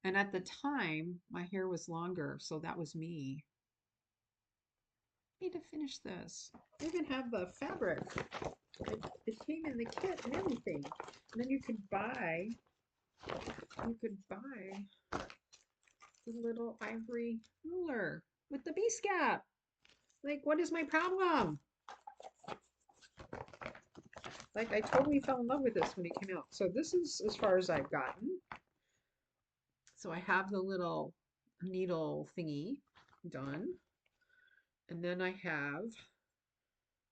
And at the time, my hair was longer, so that was me. I need to finish this. I even have the fabric. It came in the kit and everything. And then you could buy the little ivory ruler with the bee scap. Like, what is my problem? Like, I totally fell in love with this when it came out. So this is as far as I've gotten. So I have the little needle thingy done. And then I have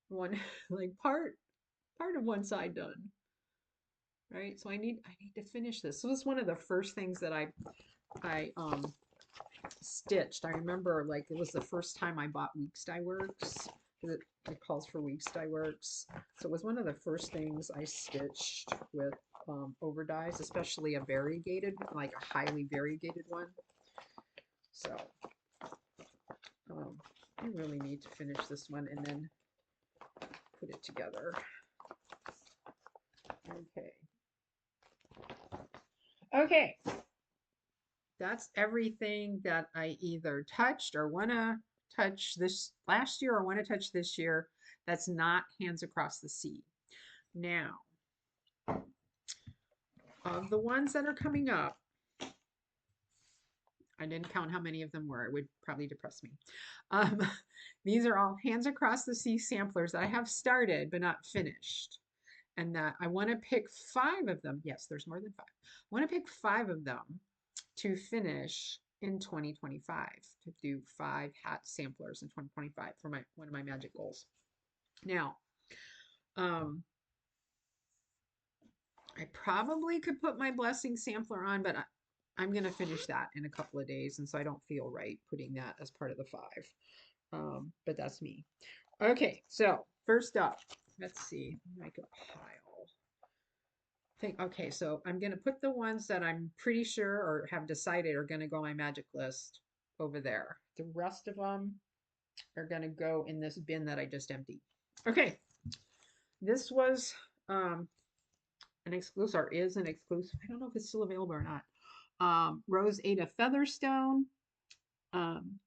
one, like part of one side done. Right? So I need to finish this. So this is one of the first things that I stitched. I remember like it was the first time I bought Weeks Dye Works. It calls for Weeks Dye Works. So it was one of the first things I stitched with over dyes, especially a variegated, like a highly variegated one. So I really need to finish this one and then put it together. Okay. That's everything that I either touched or want to touch this last year or want to touch this year. That's not Hands Across the Sea. Now, of the ones that are coming up, I didn't count how many of them were. It would probably depress me. Um, these are all Hands Across the Sea samplers that I have started but not finished. And that I want to pick 5 of them. Yes, there's more than 5. I want to pick 5 of them to finish in 2025, to do 5 hat samplers in 2025 for one of my magic goals. Now, um, I probably could put my blessing sampler on, but I'm going to finish that in a couple of days, and so I don't feel right putting that as part of the 5. But that's me. Okay, so first up, let's see, make a pile. Okay, so I'm going to put the ones that I'm pretty sure or have decided are going to go on my magic list over there. The rest of them are going to go in this bin that I just emptied. Okay, this was an exclusive, or is an exclusive. I don't know if it's still available or not. Rose Ada Featherstone. Um,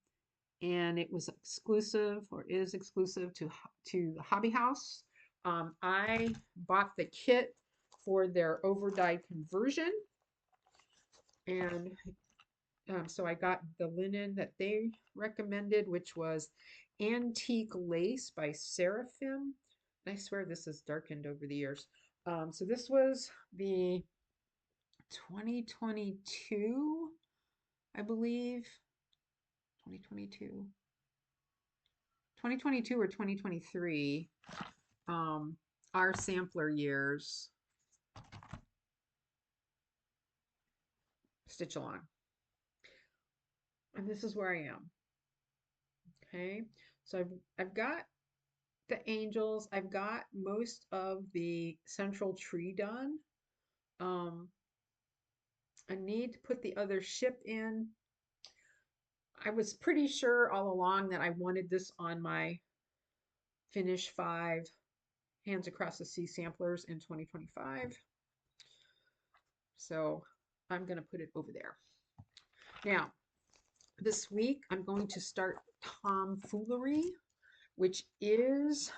and it was exclusive, or is exclusive to the Hobby House. I bought the kit for their overdyed conversion, and so I got the linen that they recommended, which was Antique Lace by Seraphim. I swear this is darkened over the years. So this was the 2022, I believe. 2022. 2022 or 2023, our sampler years stitch along. And this is where I am. Okay, so I've got the angels, I've got most of the central tree done. I need to put the other ship in. I was pretty sure all along that I wanted this on my Finish 5 Hands Across the Sea samplers in 2025. So I'm going to put it over there. Now, this week I'm going to start Tomfoolery, which is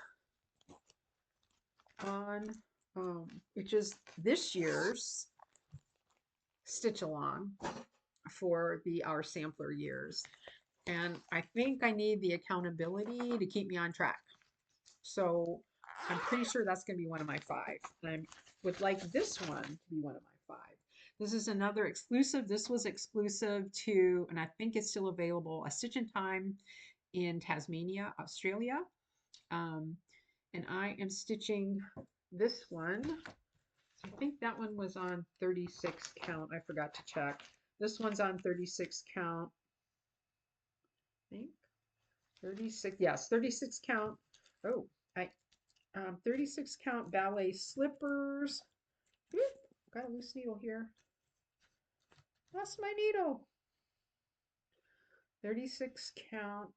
on, which is this year's stitch along for our sampler years. And I think I need the accountability to keep me on track. So I'm pretty sure that's going to be one of my 5. And I would like this one to be one of my 5. This is another exclusive. This was exclusive to, and I think it's still available, A Stitch in Time in Tasmania, Australia. And I am stitching this one. So I think that one was on 36 count. I forgot to check. This one's on 36 count. I think 36. Yes, 36 count. Oh, 36 count ballet slippers. Ooh, got a loose needle here. Lost my needle. 36 count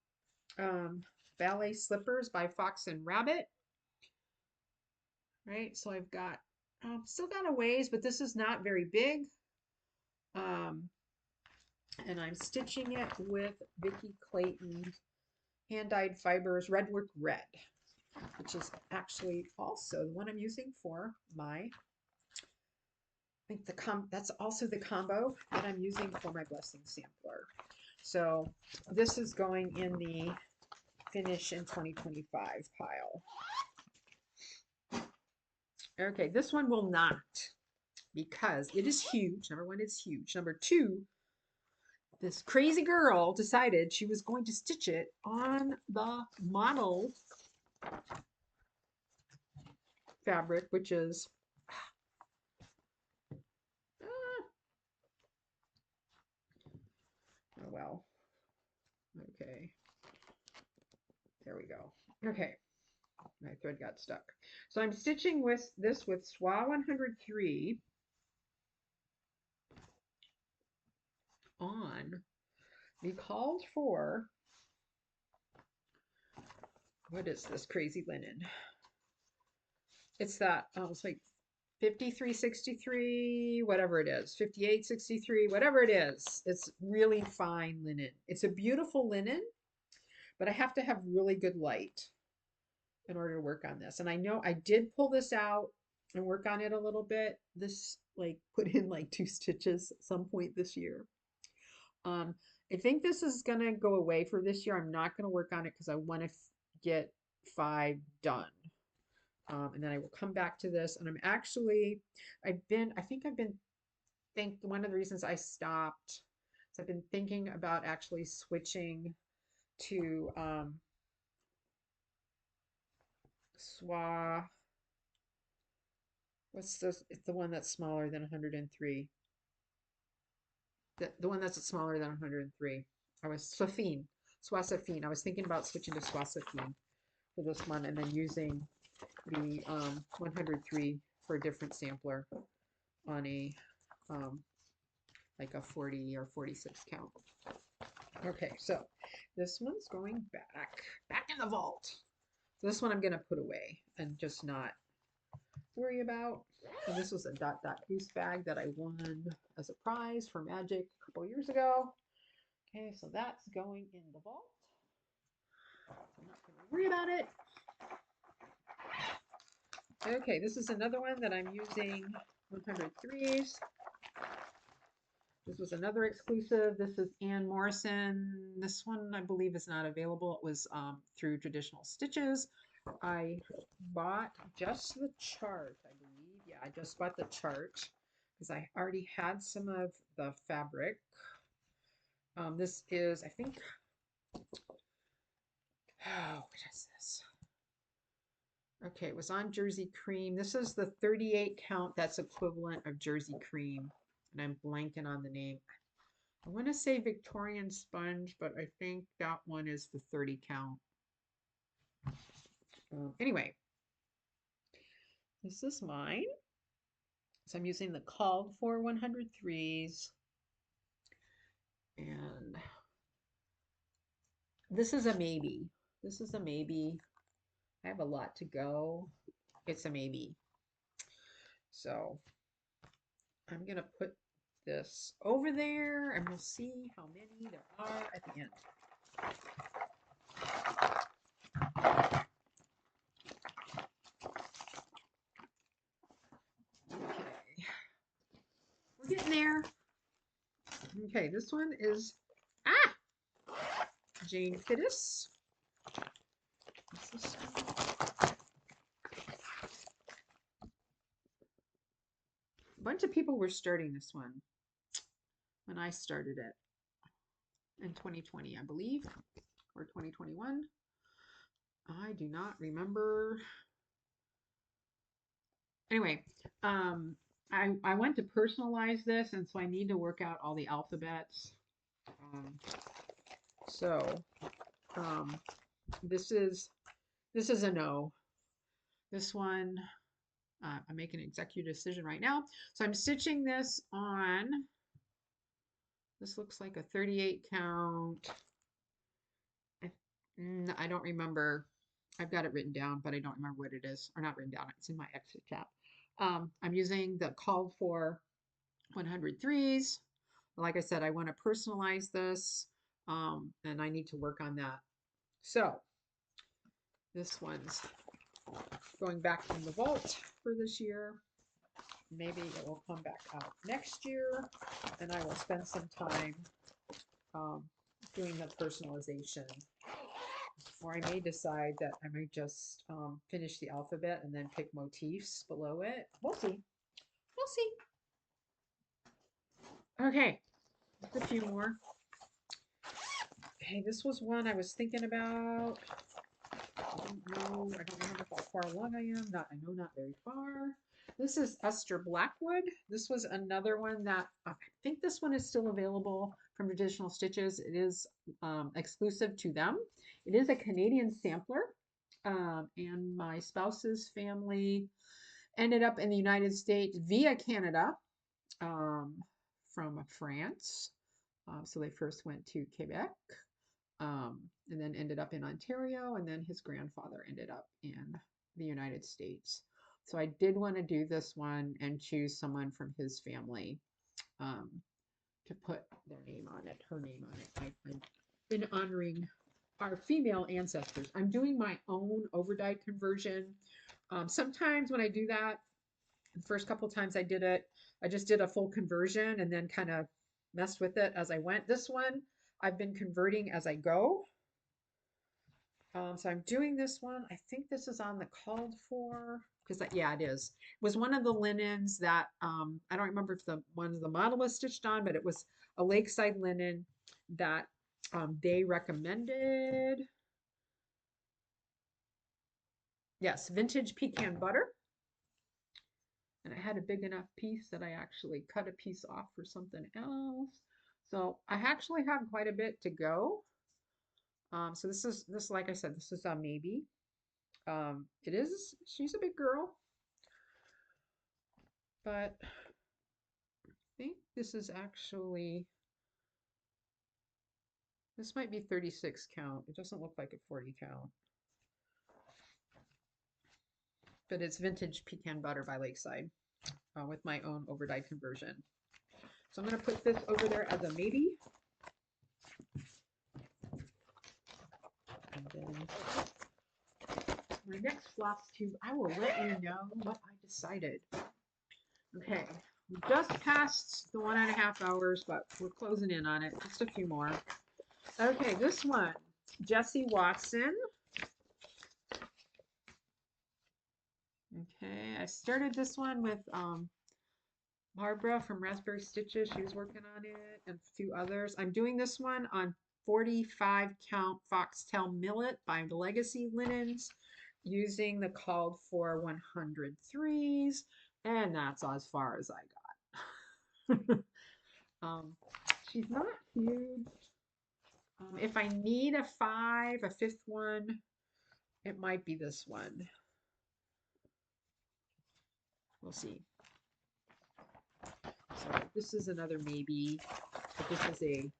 ballet slippers by Fox and Rabbit. Right, so I've got still got a ways, but this is not very big. And I'm stitching it with Vicki Clayton hand-dyed fibers Redwork Red, which is actually also the one I'm using for my, I think that's also the combo that I'm using for my blessing sampler. So this is going in the Finish in 2025 pile. Okay, this one will not, because it is huge. Number 1, it's huge. Number 2, this crazy girl decided she was going to stitch it on the model fabric, which is oh well. Okay, there we go. Okay, my thread got stuck. So I'm stitching with this with SWA 103 on the called for, what is this crazy linen? It's that, it's like 5363, whatever it is, 5863, whatever it is. It's really fine linen. It's a beautiful linen, but I have to have really good light in order to work on this. And I know I did pull this out and work on it a little bit this like put in like 2 stitches at some point this year. Um, I think this is gonna go away for this year. I'm not gonna work on it because I want to get 5 done. And then I will come back to this. And I think one of the reasons I stopped is I've been thinking about actually switching to SWA. What's this? It's the one that's smaller than 103. The one that's smaller than 103. I was Swasafine. I was thinking about switching to Swasafine for this one and then using the 103 for a different sampler on a like a 40 or 46 count. Okay, so this one's going back in the vault. So this one I'm gonna put away and just not worry about. And this was a dot goose bag that I won as a prize for Magic a couple years ago. Okay, so that's going in the vault. I'm not gonna worry about it. Okay, this is another one that I'm using 103s. This was another exclusive. This is Ann Morrison. This one I believe is not available. It was through Traditional Stitches. I bought just the chart, I believe. Yeah, I just bought the chart because I already had some of the fabric. This is, I think, what is this? Okay, it was on Jersey Cream. This is the 38 count that's equivalent of Jersey Cream. And I'm blanking on the name. I want to say Victorian Sponge, but I think that one is the 30 count. Anyway, this is mine. So I'm using the called for 103s. And this is a maybe. This is a maybe. I have a lot to go. It's a maybe. So I'm going to put this over there and we'll see how many there are at the end. Okay. We're getting there. Okay, this one is Jane Fittis. What's this one? A bunch of people were starting this one when I started it in 2020, I believe, or 2021. I do not remember. Anyway, I want to personalize this, and so I need to work out all the alphabets. This is a no. This one, I'm making an executive decision right now. So I'm stitching this on. This looks like a 38 count. I don't remember. I've got it written down, but I don't remember what it is, or not written down. It's in my exit chat. I'm using the called for 103s. Like I said, I want to personalize this, and I need to work on that. So this one's going back in the vault for this year. Maybe it will come back out next year, and I will spend some time doing the personalization. Or I may decide that I might just finish the alphabet and then pick motifs below it. We'll see. We'll see. Okay, just a few more. Okay, this was one I was thinking about. I don't remember how far along I am. I know not very far. This is Esther Blackwood. This was another one that I think this one is still available from Traditional Stitches. It is exclusive to them. It is a Canadian sampler, and my spouse's family ended up in the United States via Canada from France. So they first went to Quebec, and then ended up in Ontario, and then his grandfather ended up in the United States. So I did want to do this one and choose someone from his family to put their name on it, her name on it. I've been honoring our female ancestors. I'm doing my own overdyed conversion. Sometimes when I do that, the first couple times I did it, I just did a full conversion and then kind of messed with it as I went. This one I've been converting as I go. So I'm doing this one. I think this is on the called for because yeah, it is. It was one of the linens that I don't remember if the one the model was stitched on, but it was a lakeside linen that they recommended. Yes, vintage pecan butter. And I had a big enough piece that I actually cut a piece off for something else. So I actually have quite a bit to go. So this, like I said, this is a maybe. It is, she's a big girl, but I think this is actually, this might be 36 count. It doesn't look like a 40 count. But it's vintage pecan butter by Lakeside with my own overdyed conversion. So I'm going to put this over there as a maybe. And then my next FlossTube, I will let you know what I decided. Okay, we just passed the 1.5 hours, but we're closing in on it. Just a few more. Okay, this one, Jessie Watson. Okay, I started this one with Barbara from Raspberry Stitches. She was working on it, and a few others. I'm doing this one on 45 count Foxtail Millet by Legacy Linens using the called for 103s, and that's as far as I got. She's not huge. If I need a 5, a 5th one, it might be this one. We'll see. So this is another maybe, but this is a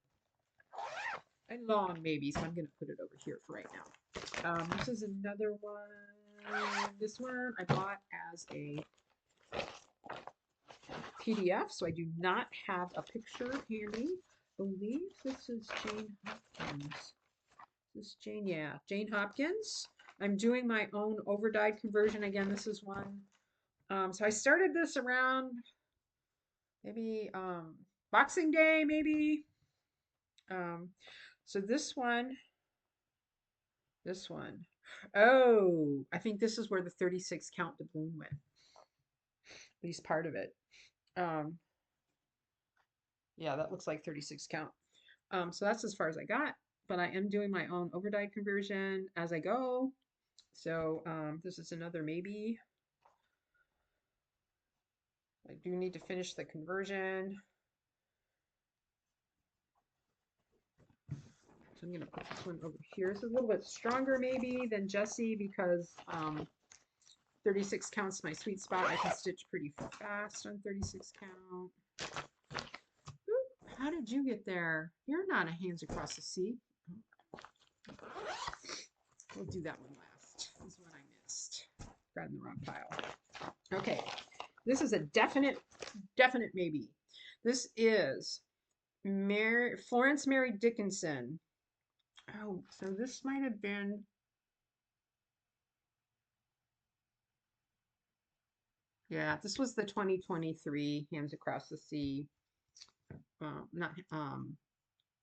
long maybe, so I'm going to put it over here for right now. This is another one. This one I bought as a PDF, so I do not have a picture handy. I believe this is Jane Hopkins. This is Jane, yeah, Jane Hopkins. I'm doing my own overdyed conversion. Again, this is one. So I started this around maybe Boxing Day, maybe. So this one. Oh, I think this is where the 36 count doubloon went. At least part of it. Yeah, that looks like 36 count. So that's as far as I got, but I am doing my own overdyed conversion as I go. So this is another maybe. I do need to finish the conversion. So I'm going to put this one over here. It's a little bit stronger maybe than Jessie because 36 counts my sweet spot. I can stitch pretty fast on 36 count. Oop, how did you get there? You're not a hands across the sea. We'll do that one last. This is one I missed. Grabbed the wrong pile. Okay, this is a definite maybe. This is Florence Mary Dickinson. Oh, so this might have been. Yeah, this was the 2023 Hands Across the Sea. Not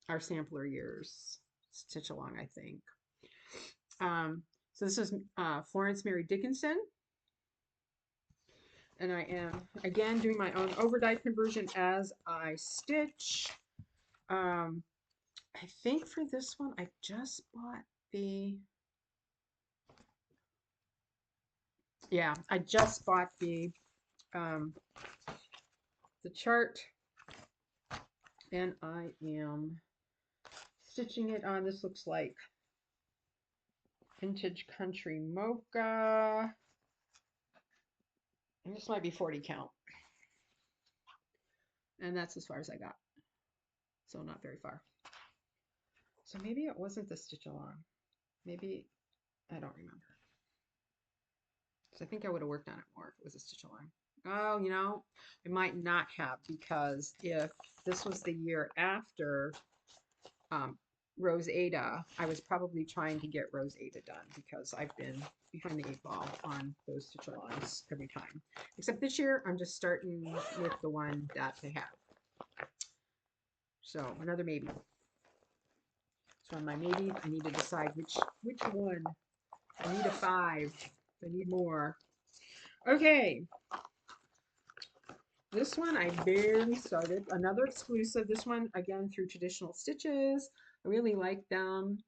our sampler years stitch along, I think. So this is Florence Mary Dickinson. And I am, again, doing my own overdyed conversion as I stitch. I think for this one, I just bought the, yeah, I just bought the chart. And I am stitching it on, this looks like Vintage Country Mocha. And this might be 40 count. And that's as far as I got. So not very far. So maybe it wasn't the stitch along. Maybe, I don't remember. So I think I would have worked on it more if it was a stitch along. Oh, you know, I might not have, because if this was the year after, Rosada. I was probably trying to get Rosada done because I've been behind the 8 ball on those stitch-alongs every time. Except this year, I'm just starting with the one that they have. So another maybe. So on my maybe, I need to decide which one. I need a 5. I need more. Okay. This one I barely started. Another exclusive. This one again through Traditional Stitches. I really like them.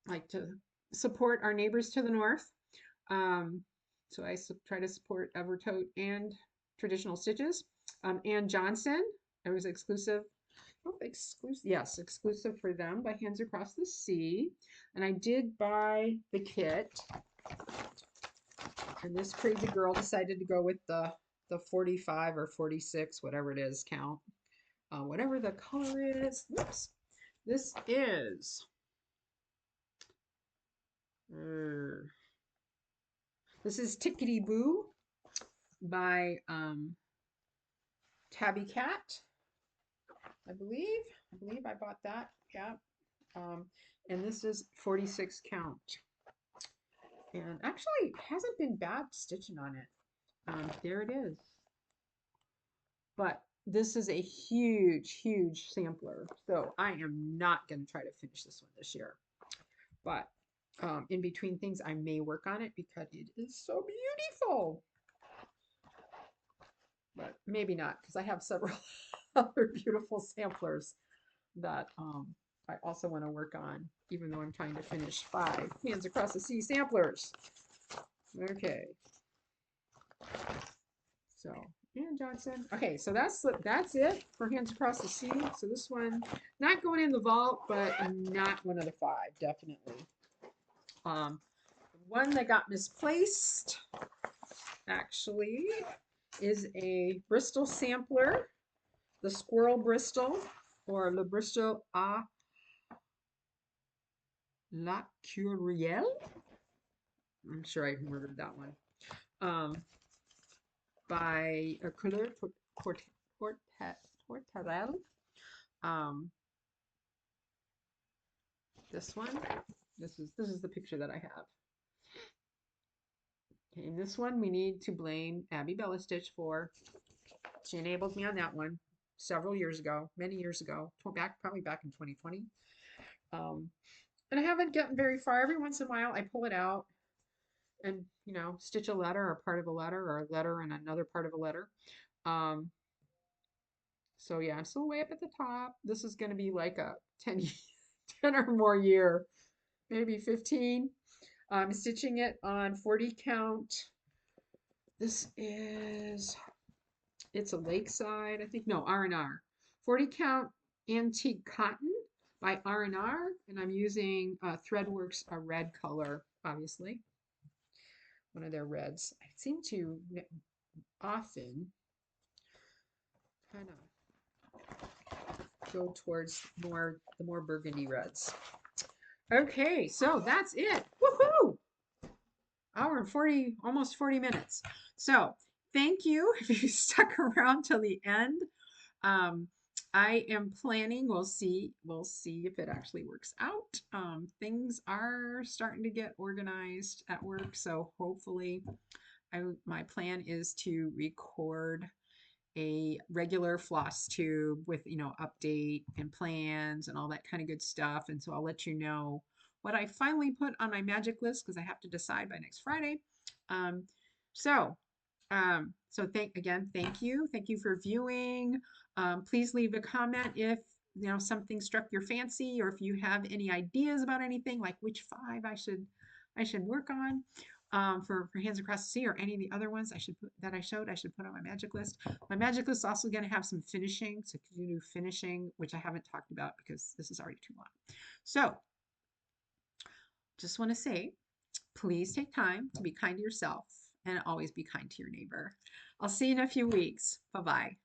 Like to support our neighbors to the north. So I try to support Evertote and Traditional Stitches. Ann Johnson. It was exclusive. Oh, exclusive. Yes, exclusive for them by Hands Across the Sea. And I did buy the kit. And this crazy girl decided to go with the 45 or 46, whatever it is, count. Whatever the color is. Whoops. This is this is Tickety Boo by Tabby Cat. I believe I bought that. Yeah. And this is 46 count. And actually, it hasn't been bad stitching on it. There it is. But this is a huge, huge sampler. So I am not going to try to finish this one this year. But in between things, I may work on it because it is so beautiful. But maybe not, because I have several other beautiful samplers that I also want to work on, even though I'm trying to finish 5 Hands Across the Sea samplers. Okay. So, Ann Johnson. Okay, so that's it for Hands Across the Sea. So this one, not going in the vault, but not one of the 5, definitely. One that got misplaced, actually, is a Bristol sampler, the Squirrel Bristol, or Le Bristol à la Curielle. I'm sure I murdered that one. By Couleur Tortarelle. This one. This is the picture that I have. Okay, in this one, we need to blame Abby Bella Stitch for. She enabled me on that one several years ago, many years ago, probably back in 2020. And I haven't gotten very far. Every once in a while, I pull it out and, stitch a letter or part of a letter or a letter and another part of a letter. So yeah, I'm still way up at the top. This is going to be like a 10 or more year, maybe 15. I'm stitching it on 40 count. This is, it's a Lakeside, I think, no, R&R. 40 count antique cotton by R&R, and I'm using Threadworks, a red color, obviously. One of their reds. I seem to often kind of go towards the more burgundy reds. Okay, so that's it. Woohoo! Hour and 40, almost 40 minutes. So thank you if you stuck around till the end. I am planning, we'll see if it actually works out. Things are starting to get organized at work, so hopefully my plan is to record a regular FlossTube with, update and plans and all that kind of good stuff. And so I'll let you know what I finally put on my magic list because I have to decide by next Friday. So thank you. Thank you for viewing. Please leave a comment if something struck your fancy or if you have any ideas about anything, like which 5 I should work on. For Hands Across the Sea or any of the other ones I should put on my magic list. My magic list is also going to have some finishing, so you can do finishing, which I haven't talked about because this is already too long. So just want to say, please take time to be kind to yourself and always be kind to your neighbor. I'll see you in a few weeks. Bye-bye.